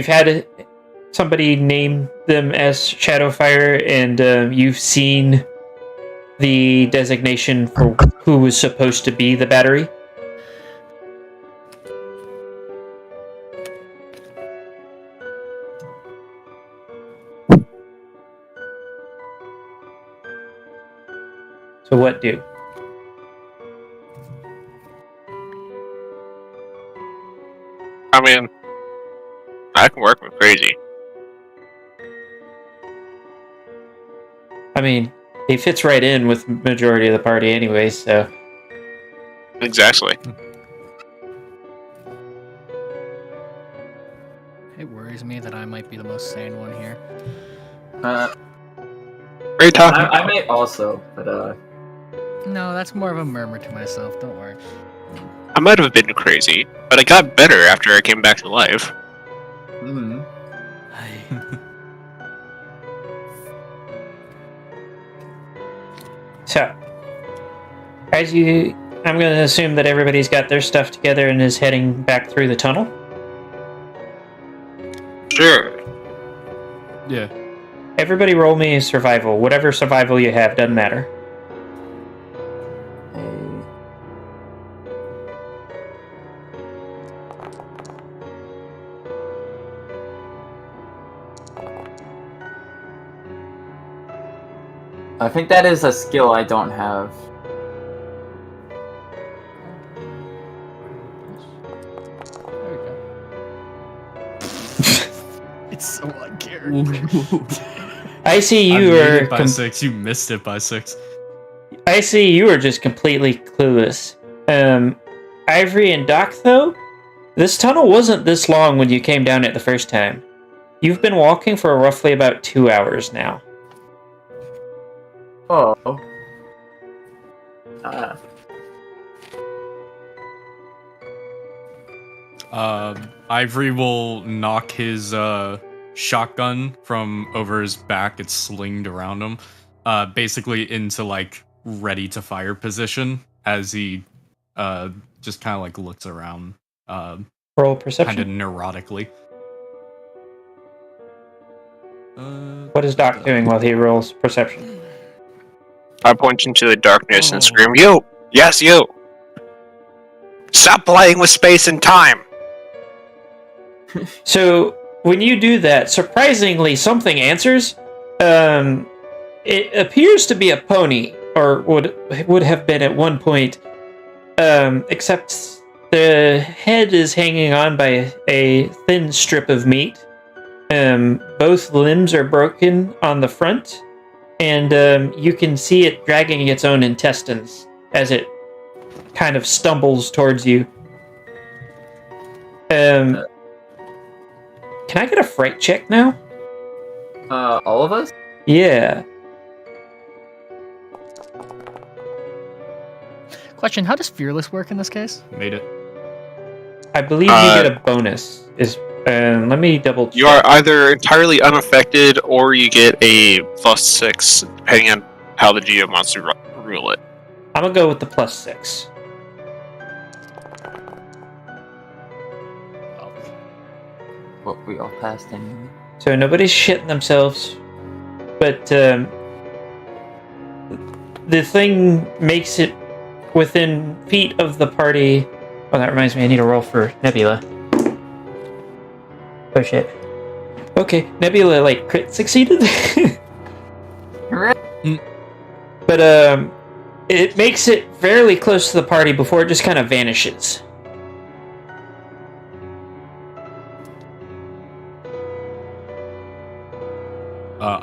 had somebody name them as Shadowfire, and you've seen the designation for who was supposed to be the battery. So what do? I mean, I can work with crazy. I mean, he fits right in with the majority of the party anyway, so... Exactly. It worries me that I might be the most sane one here. Great talking. I may also, but No, that's more of a murmur to myself. Don't worry. I might have been crazy, but I got better after I came back to life. mm, So, I'm going to assume that everybody's got their stuff together and is heading back through the tunnel. Sure. Yeah. Everybody roll me a survival. Whatever survival you have, doesn't matter. I think that is a skill I don't have. There we go. It's so uncharacteristic. I see I you made are... it by 6. You missed it by 6. I see you are just completely clueless. Ivory and Doc, though, this tunnel wasn't this long when you came down it the first time. You've been walking for roughly about 2 hours now. Oh. Ivory will knock his shotgun from over his back. It's slinged around him, basically into like ready to fire position as he just kind of like looks around, Roll perception. kind of neurotically. What is Doc doing while he rolls perception? I point into the darkness and scream, "You! Yes, you! Stop playing with space and time!" So, when you do that, surprisingly, something answers. It appears to be a pony, or would have been at one point, except the head is hanging on by a thin strip of meat, Both limbs are broken on the front, and you can see it dragging its own intestines as it kind of stumbles towards you. Can I get a fright check now? All of us? Yeah. Question: how does fearless work in this case? Made it. I believe you get a bonus. Let me double check. You are either entirely unaffected or you get a +6, depending on how the GM wants to rule it. I'm gonna go with the +6. Well, we all passed anyway. So nobody's shitting themselves, but the thing makes it within feet of the party. Oh, that reminds me, I need a roll for Nebula. Oh shit. Okay, Nebula like crit succeeded. But it makes it fairly close to the party before it just kind of vanishes.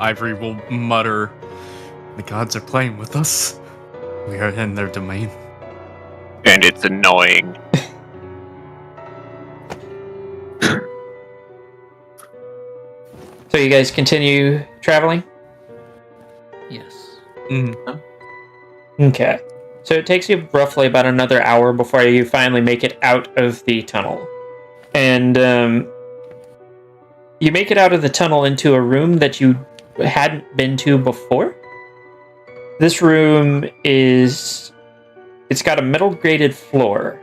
Ivory will mutter, "The gods are playing with us. We are in their domain." And it's annoying. So you guys continue traveling? Yes. Okay. So it takes you roughly about another hour before you finally make it out of the tunnel. And you make it out of the tunnel into a room that you hadn't been to before. This room it's got a metal grated floor,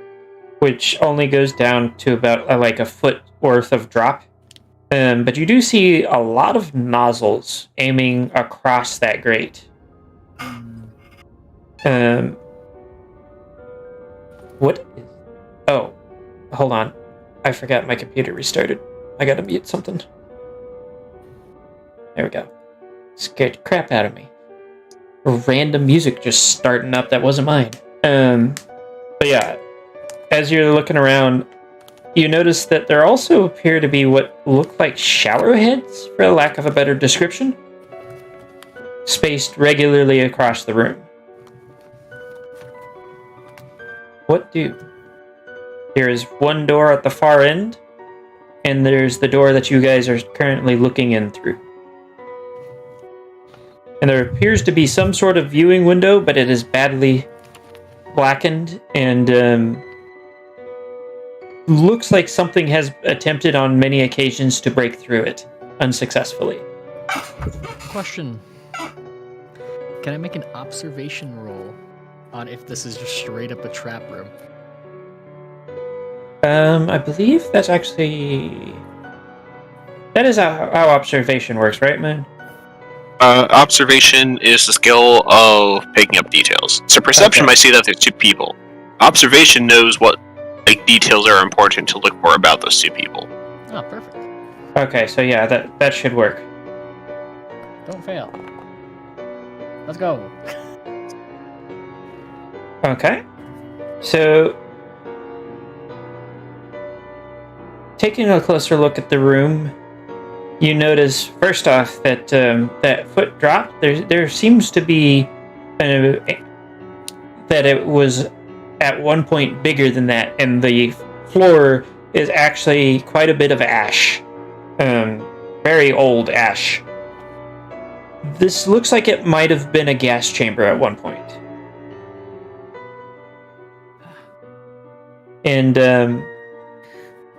which only goes down to about like a foot worth of drop. But you do see a lot of nozzles aiming across that grate. What is... Oh, hold on. I forgot my computer restarted. I gotta mute something. There we go. Scared the crap out of me. Random music just starting up that wasn't mine. But yeah, as you're looking around, you notice that there also appear to be what look like shower heads, for lack of a better description, spaced regularly across the room. What do? There is one door at the far end, and there's the door that you guys are currently looking in through. And there appears to be some sort of viewing window, but it is badly blackened and looks like something has attempted on many occasions to break through it, unsuccessfully. Question: can I make an observation roll on if this is just straight up a trap room? I believe that's actually... That is how observation works, right, man? Observation is the skill of picking up details. So perception Okay. might see that there's two people. Observation knows what details are important to look for about those two people. Oh, perfect. Okay, so yeah, that should work. Don't fail. Let's go. Okay. So, taking a closer look at the room, you notice first off that that foot drop. There seems to be that it was at one point bigger than that, and the floor is actually quite a bit of ash, very old ash. This looks like it might have been a gas chamber at one point. And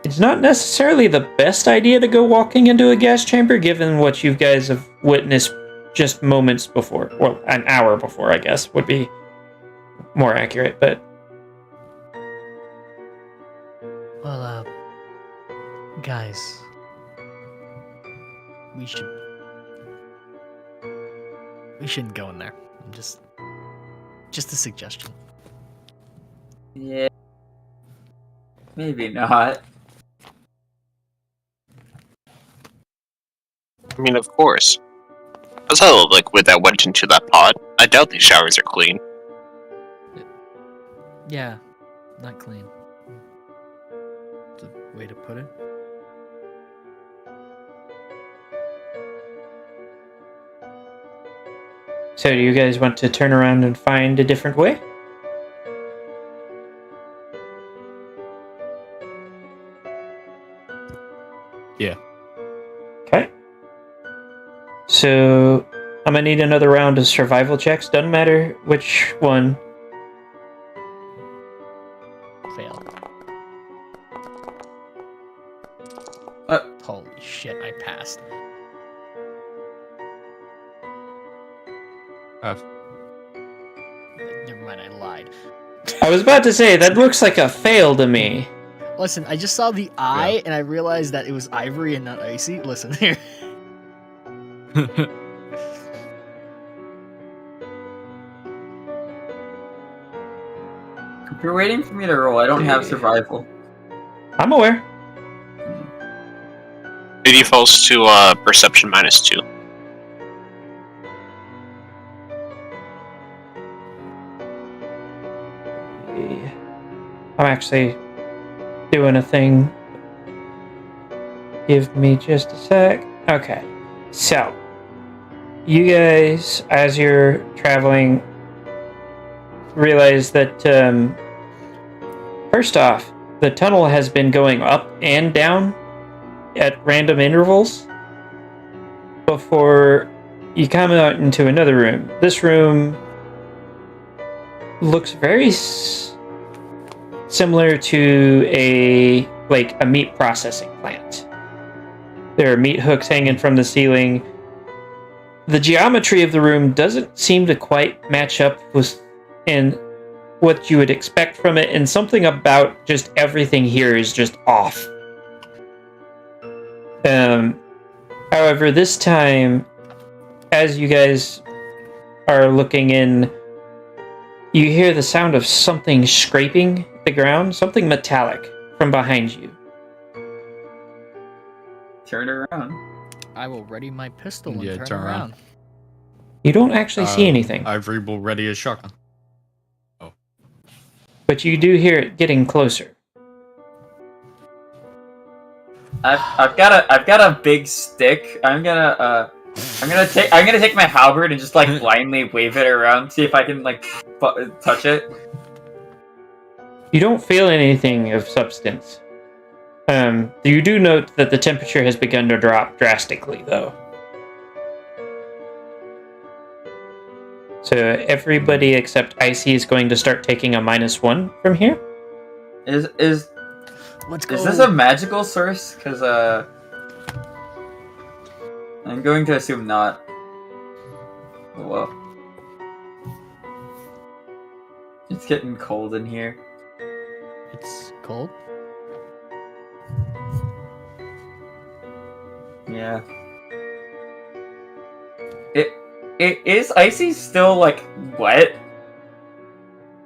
it's not necessarily the best idea to go walking into a gas chamber, given what you guys have witnessed just moments before. Well, an hour before, I guess, would be more accurate, but... Well, guys, we shouldn't go in there. Just a suggestion. Yeah. Maybe not. I mean, of course. That's how the liquid that went into that pod. I doubt these showers are clean. Yeah, not clean. That's a way to put it. So do you guys want to turn around and find a different way? Yeah. Okay. So I'm gonna need another round of survival checks. Doesn't matter which one. Fail. Holy shit, I passed. Never mind, I lied. I was about to say, that looks like a fail to me. Listen, I just saw the eye and I realized that it was ivory and not icy. Listen here. If you're waiting for me to roll, I don't have survival. I'm aware. It defaults to perception -2. I'm actually doing a thing. Give me just a sec. Okay. So, you guys, as you're traveling, realize that, first off, the tunnel has been going up and down at random intervals before you come out into another room. This room looks very similar to a meat processing plant. There are meat hooks hanging from the ceiling. The geometry of the room doesn't seem to quite match up with what you would expect from it, and something about just everything here is just off. However, this time, as you guys are looking in, you hear the sound of something scraping the ground, something metallic from behind you. Turn around. I will ready my pistol and Yeah, turn turn around. around. You don't actually see anything, Ivory will ready a shotgun. but you do hear it getting closer. I've got a big stick. I'm gonna take my halberd and just blindly wave it around, see if I can touch it. You don't feel anything of substance. You do note that the temperature has begun to drop drastically, though. So everybody except Icy is going to start taking a -1 from here. Is Let's go. this a magical source? Because I'm going to assume not. Whoa. It's getting cold in here. It's cold. Yeah. It is Icy still wet?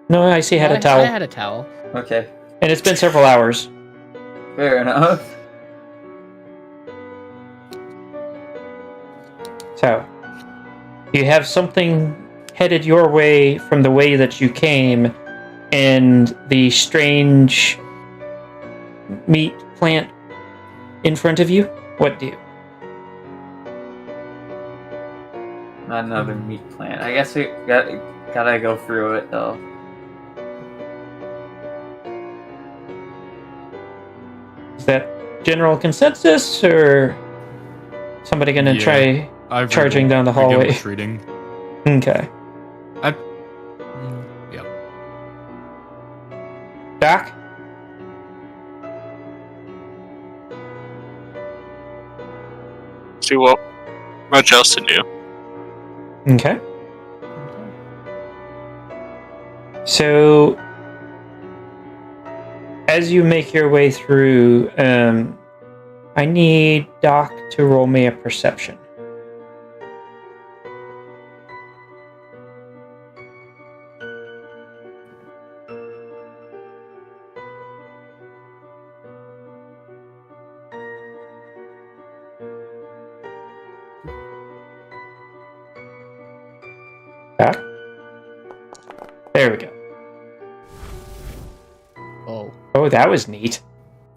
No, Icy had a towel, I had a towel. Okay, and it's been several hours. fair enough. So, you have something headed your way from the way that you came, and the strange meat plant in front of you. What do you? Not another meat plant. I guess we gotta go through it though. Is that general consensus, or somebody gonna Yeah. try Ivory charging will down the begin hallway? retreating. Okay. Yeah. Doc? See what much else to do. Okay. So, as you make your way through, I need Doc to roll me a perception. Doc? There we go. Oh, Oh, that was neat.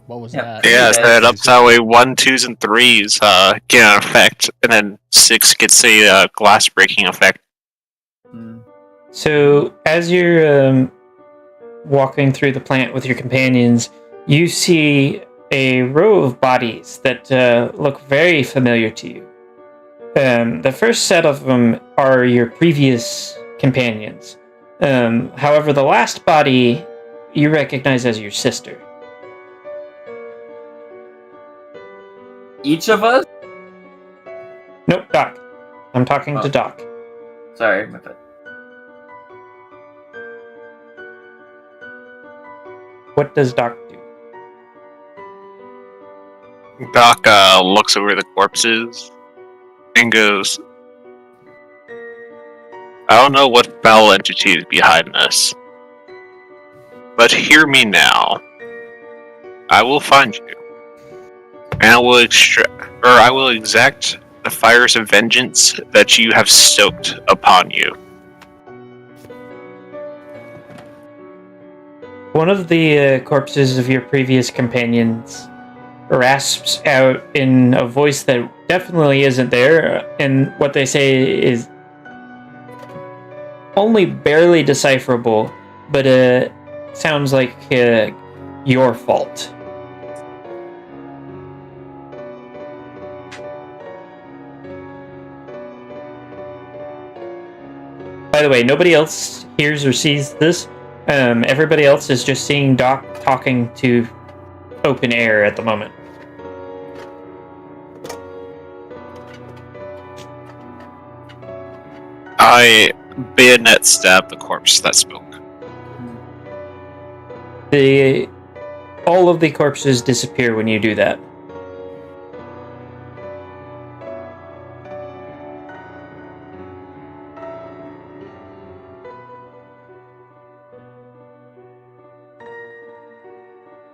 what was Yeah. that? Yeah, Yeah, set it up that way 1, 2s, and 3s get an effect, and then 6 gets a glass breaking effect. So as you're walking through the plant with your companions, you see a row of bodies that look very familiar to you. The first set of them are your previous companions. However, the last body you recognize as your sister. Each of us? Nope, Doc. I'm talking to Oh. Doc. Sorry, my bad. What does Doc do? Doc looks over the corpses and goes, I don't know what foul entity is behind this, but hear me now. I will find you, and I will exact the fires of vengeance that you have stoked upon you. One of the corpses of your previous companions rasps out in a voice that definitely isn't there, and what they say is only barely decipherable, but sounds like your fault. By the way, nobody else hears or sees this. Everybody else is just seeing Doc talking to open air at the moment. I bayonet stab the corpse that spoke. All of the corpses disappear when you do that.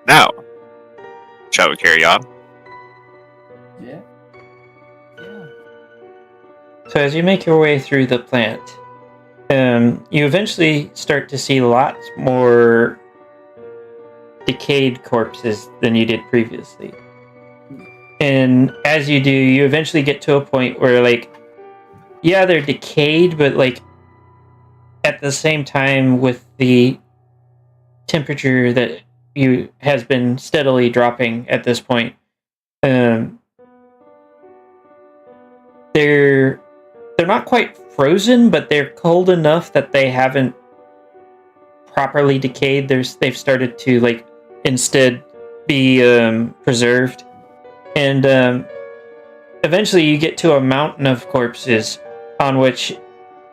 Now, shall we carry on? Yeah. So as you make your way through the plant, you eventually start to see lots more decayed corpses than you did previously. And as you do, you eventually get to a point where, like, yeah, they're decayed, but, like, at the same time, with the temperature that has been steadily dropping at this point, they're not quite frozen, but they're cold enough that they haven't properly decayed. They've started to, like, instead be preserved, and eventually you get to a mountain of corpses on which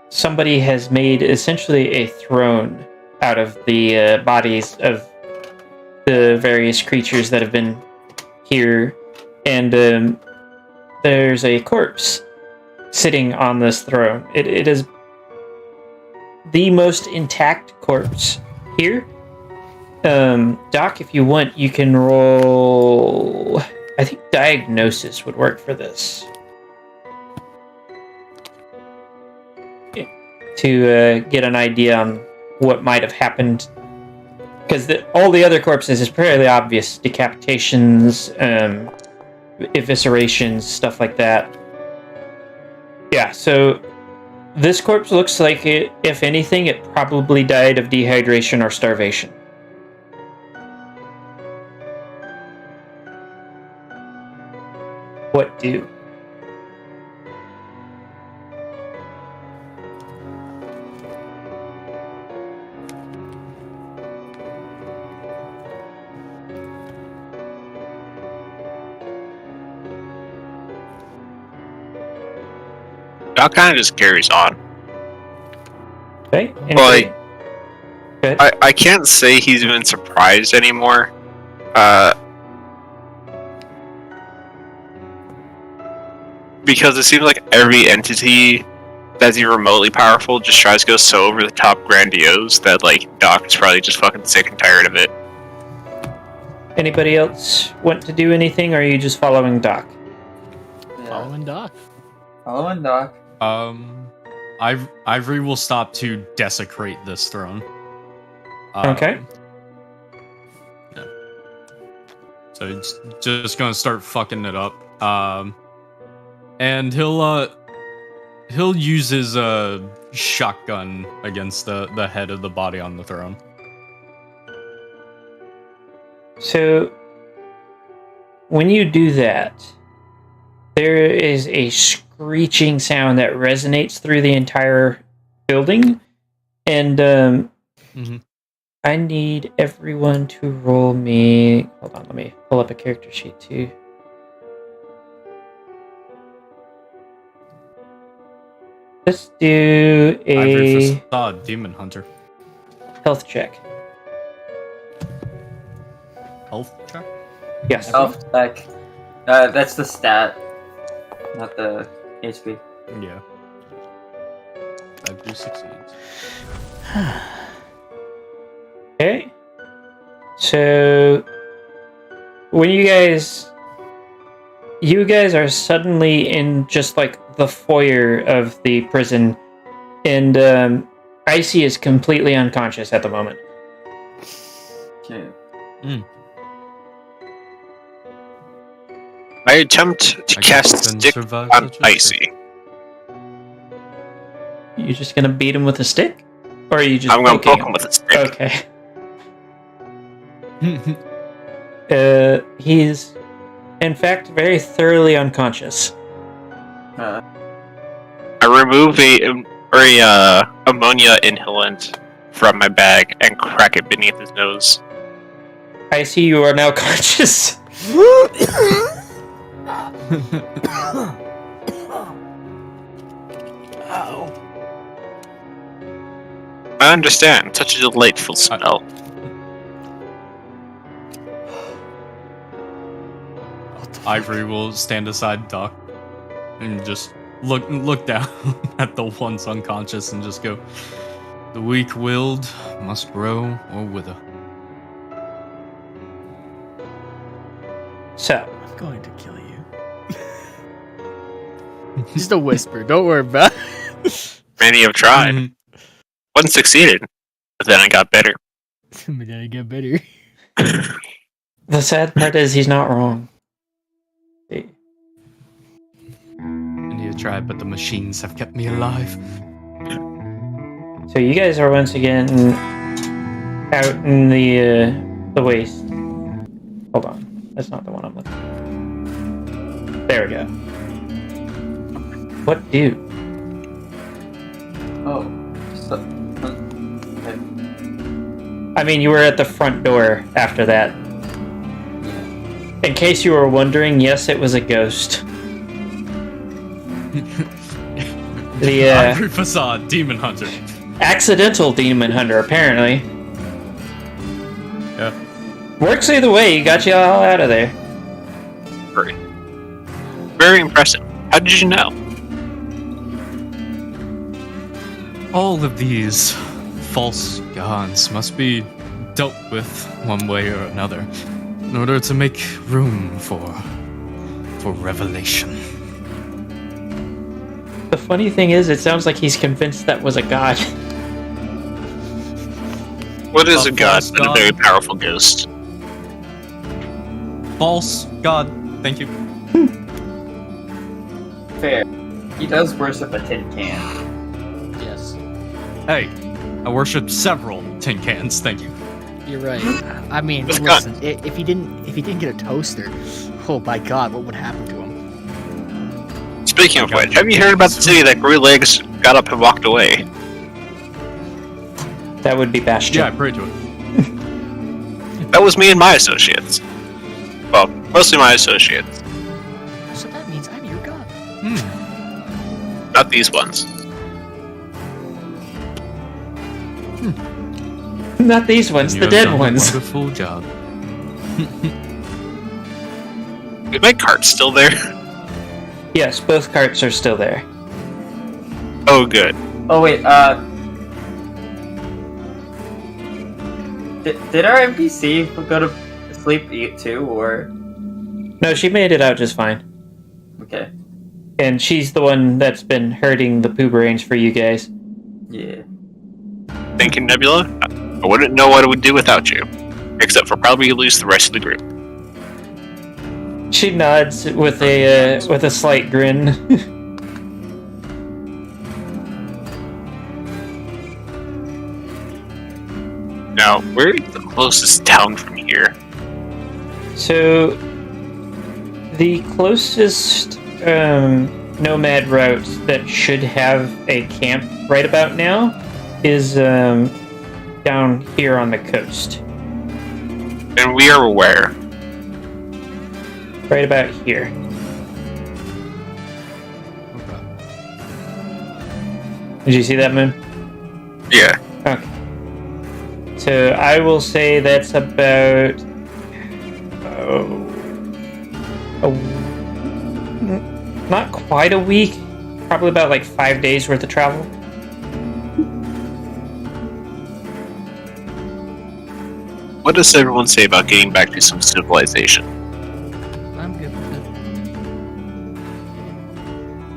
somebody has made essentially a throne out of the bodies of the various creatures that have been here, and there's a corpse sitting on this throne. It is the most intact corpse here. Doc, if you want, you can roll... I think diagnosis would work for this. To get an idea on what might have happened. Because all the other corpses is fairly obvious. Decapitations, eviscerations, stuff like that. Yeah, so this corpse looks like it, if anything, it probably died of dehydration or starvation. What do? Doc kind of just carries on. Okay. Well, anybody- Go ahead. I can't say he's been surprised anymore. Because it seems like every entity that's even remotely powerful just tries to go so over the top grandiose that, like, Doc is probably just fucking sick and tired of it. Anybody else want to do anything, or are you just following Doc? Yeah. Following Doc. Following Doc. Ivory will stop to desecrate this throne. Okay. Yeah. So it's just gonna start fucking it up. And he'll use his shotgun against the head of the body on the throne. So, when you do that, there is a screeching sound that resonates through the entire building, and Mhm. I need everyone to roll me. Hold on, let me pull up a character sheet too. Let's do Ivory a Facade, Demon Hunter. health check. Health check? Yes. Health check. That's the stat, not the HP. Yeah. Ivory succeeds. Okay. So when you guys are suddenly in just like the foyer of the prison, and Icy is completely unconscious at the moment. Okay. I attempt to I cast guess then stick survive on such a Icy. You just gonna beat him with a stick, or are you just I'm going to poking poke him with a stick. Okay. He's in fact very thoroughly unconscious. Uh, I remove a ammonia inhalant from my bag and crack it beneath his nose. Icy, you are now conscious. I understand. Such a delightful smell. Ivory will stand aside, duck, and just look down at the ones unconscious and just go, "The weak-willed must grow or wither." So, I'm going to kill you. Just a whisper. Don't worry about it. Many have tried. Mhm. One succeeded, but then I got better. But then I get better. the sad part is he's not wrong. And you tried, but the machines have kept me alive. So you guys are once again out in the waste. Hold on, that's not the one I'm looking for. There we go. What do? oh. So, okay. I mean, you were at the front door after that. In case you were wondering, yes, it was a ghost. The Ivory Facade, Demon Hunter. accidental demon hunter, apparently. Yeah. Works either way. He got you all out of there. Very impressive. How did you know? All of these false gods must be dealt with one way or another in order to make room for revelation. The funny thing is, it sounds like he's convinced that was a god. What is A a god false but a god? very powerful ghost? False god, thank you. Fair. He does worship a tin can. Yes. Hey, I worship several tin cans, thank you. You're right. I mean, It's listen, if he didn't get a toaster, oh my god, what would happen to him? Speaking of which, have you heard about the city that grew legs, got up, and walked away? That would be Bastion. Yeah, I pray to it. That was me and my associates. Well, mostly my associates. So that means I'm your god. Not these ones. Not these ones, You the have dead done a ones. Wonderful job. Is my cart still there? Yes, both carts are still there. Oh, good. Oh wait, did our NPC go to sleep too, or No, she made it out just fine. okay? And she's the one that's been hurting the poo brains for you guys. Yeah. Thank you, Nebula. I wouldn't know what I would do without you. Except for probably lose the rest of the group. She nods with a slight grin. Now, where's the closest town from here? So, the closest nomad route that should have a camp right about now is down here on the coast. And we are where? Right about here. Did you see that, Moon? Yeah. Okay. So I will say that's about not quite a week, probably about like 5 days worth of travel. What does everyone say about getting back to some civilization? I'm good with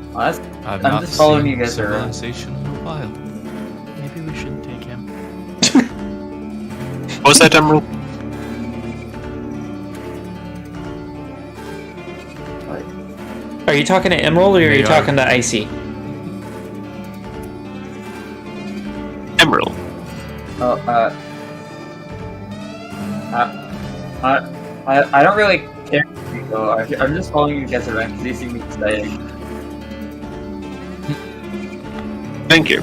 it. Honest, I've I'm not just following seen you guys around. civilization in a while. Maybe we shouldn't take him. What was that, Emerald? Are you talking to Emerald or are They you are. talking to Icy? Emerald. Oh, I don't really care where you go. I'm just following you guys around because these seem exciting. Thank you.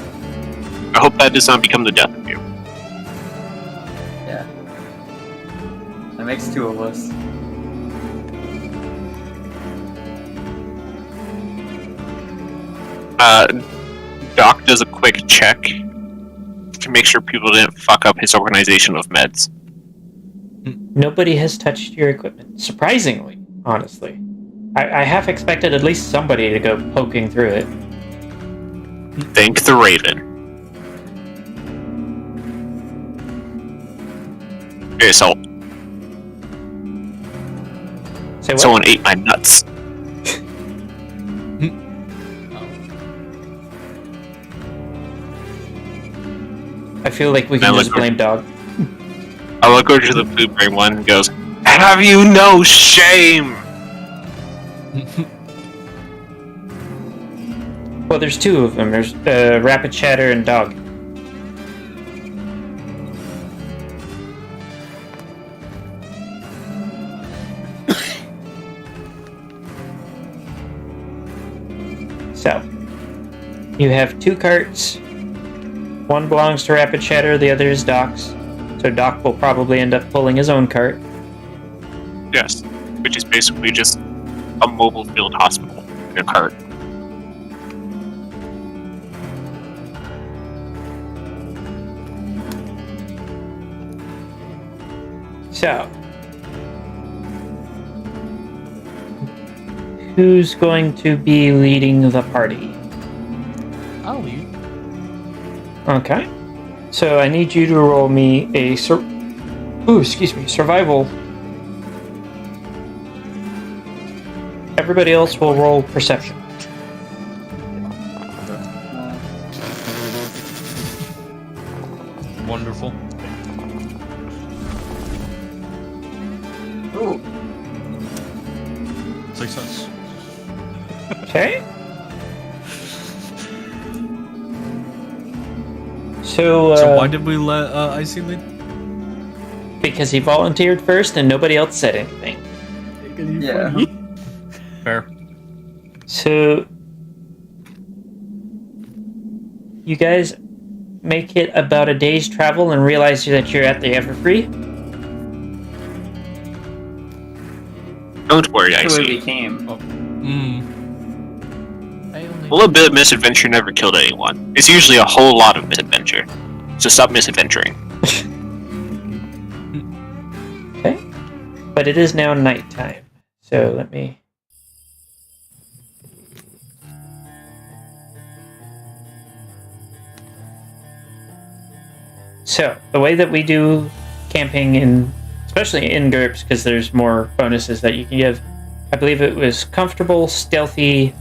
I hope that does not become the death of you. Yeah. That makes two of us. Doc does a quick check to make sure people didn't fuck up his organization of meds. Nobody has touched your equipment. Surprisingly, honestly. I half expected at least somebody to go poking through it. Thank the Raven. Okay, so Say what? someone ate my nuts. I feel like we Now can look just over- blame Dog. I look over to the blue brain one and goes, "Have you no shame?" Well, there's two of them. There's Rapid Chatter and Dog. So, you have two carts. One belongs to Rapid Chatter, the other is Doc's. So Doc will probably end up pulling his own cart. Yes, which is basically just a mobile field hospital in a cart. So, who's going to be leading the party? I'll leave. Okay. So I need you to roll me a survival. Everybody else will roll perception. Wonderful. Ooh. Success. Okay. So Why did we let Icy lead? because he volunteered first and nobody else said anything. Because you're Yeah. funny. Fair. So you guys make it about a day's travel and realize that you're at the Everfree. Don't worry, That's the way Icy. we came. I only A little bit of misadventure never killed anyone. It's usually a whole lot of misadventure. So stop misadventuring. Okay. But it is now nighttime. So let me. So the way that we do camping especially in GURPS, because there's more bonuses that you can give. I believe it was comfortable, stealthy,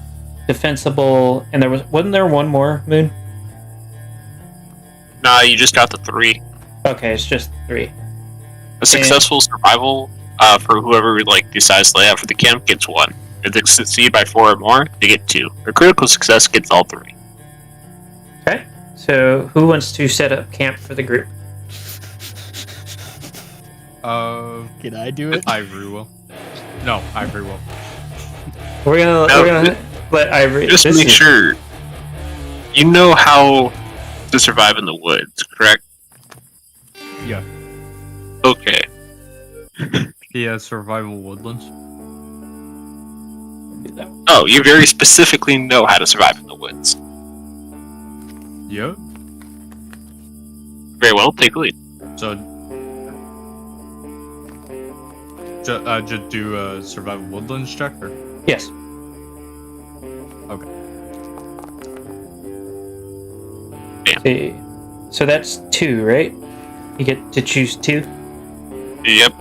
defensible, and wasn't there one more, Moon? Nah, you just got the 3. Okay, it's just 3. A successful survival for whoever decides to lay out for the camp gets 1. If they succeed by 4 or more, they get 2. A critical success gets all 3. Okay. So who wants to set up camp for the group? Can I do it? Ivory will. No, Ivory will. We're gonna let Ivory. Just this make is- sure you know how to survive in the woods, correct? Yeah. Okay. He has survival woodlands. Oh, you very specifically know how to survive in the woods. Yep. Very well, take a lead. So, just do a survival woodlands check, or? Yes. Okay. See. So that's 2, right? You get to choose 2. Yep.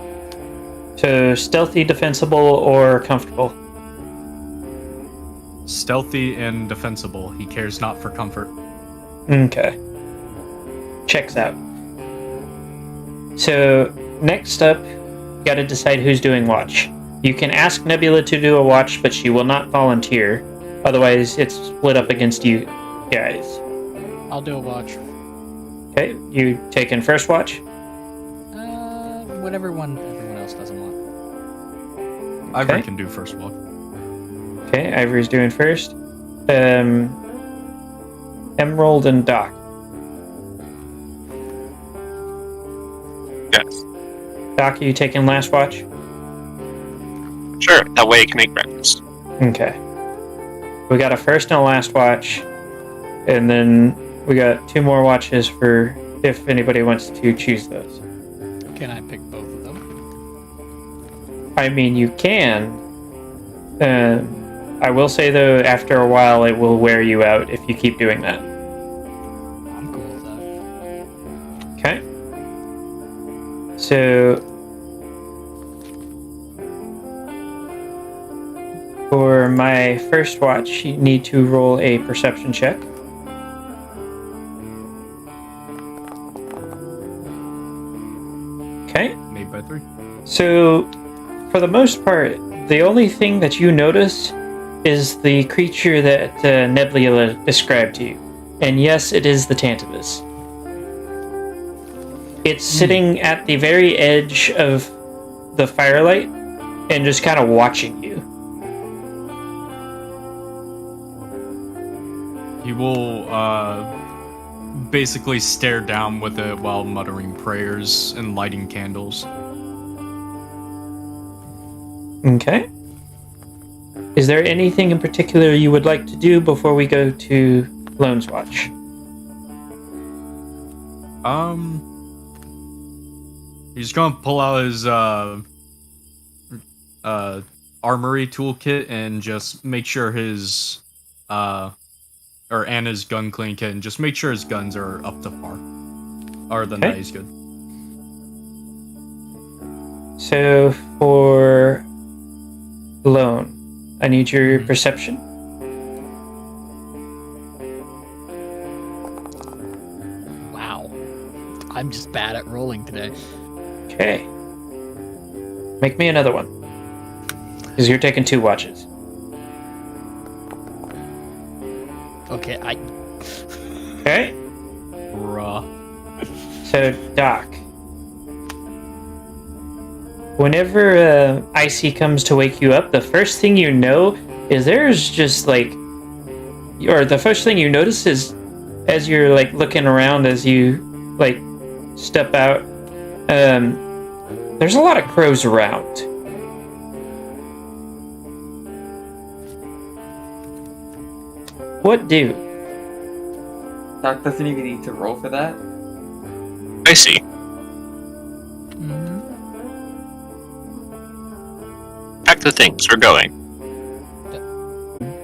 So stealthy, defensible, or comfortable. Stealthy and defensible. He cares not for comfort. Okay. Checks out. So next up, you got to decide who's doing watch. You can ask Nebula to do a watch, but she will not volunteer. Otherwise, it's split up against you guys. I'll do a watch. Okay, you taking first watch? Whatever one everyone else doesn't want. Ivory Okay. can do first watch. Okay, Ivory's doing first. Emerald and Doc. Yes. Doc, are you taking last watch? Sure. That way you can make breakfast. Okay. We got a first and a last watch, and then we got 2 more watches for if anybody wants to choose those. Can I pick both of them? I mean, you can. I will say though, after a while, it will wear you out if you keep doing that. I'm cool with that. Okay. So for my first watch, you need to roll a perception check. Okay. Made by 3. So, for the most part, the only thing that you notice is the creature that Nebula described to you. And yes, it is the Tantalus. It's sitting at the very edge of the firelight and just kind of watching you. He will basically stare down with it while muttering prayers and lighting candles. Okay. Is there anything in particular you would like to do before we go to Lone's Watch? He's gonna pull out his armory toolkit and just make sure his or Anna's gun clean kit and just make sure his guns are up to par. Or then that he's good. So for Lone, I need your perception. Wow. I'm just bad at rolling today. Okay. Make me another one. Because you're taking 2 watches. Okay, Okay? Bruh. So, Doc. Whenever Icy comes to wake you up, the first thing you know is there's just like... Or the first thing you notice is as you're like looking around as you like step out, there's a lot of crows around. What do? Doc doesn't even need to roll for that. I see. Mhm. Back to things. We're going.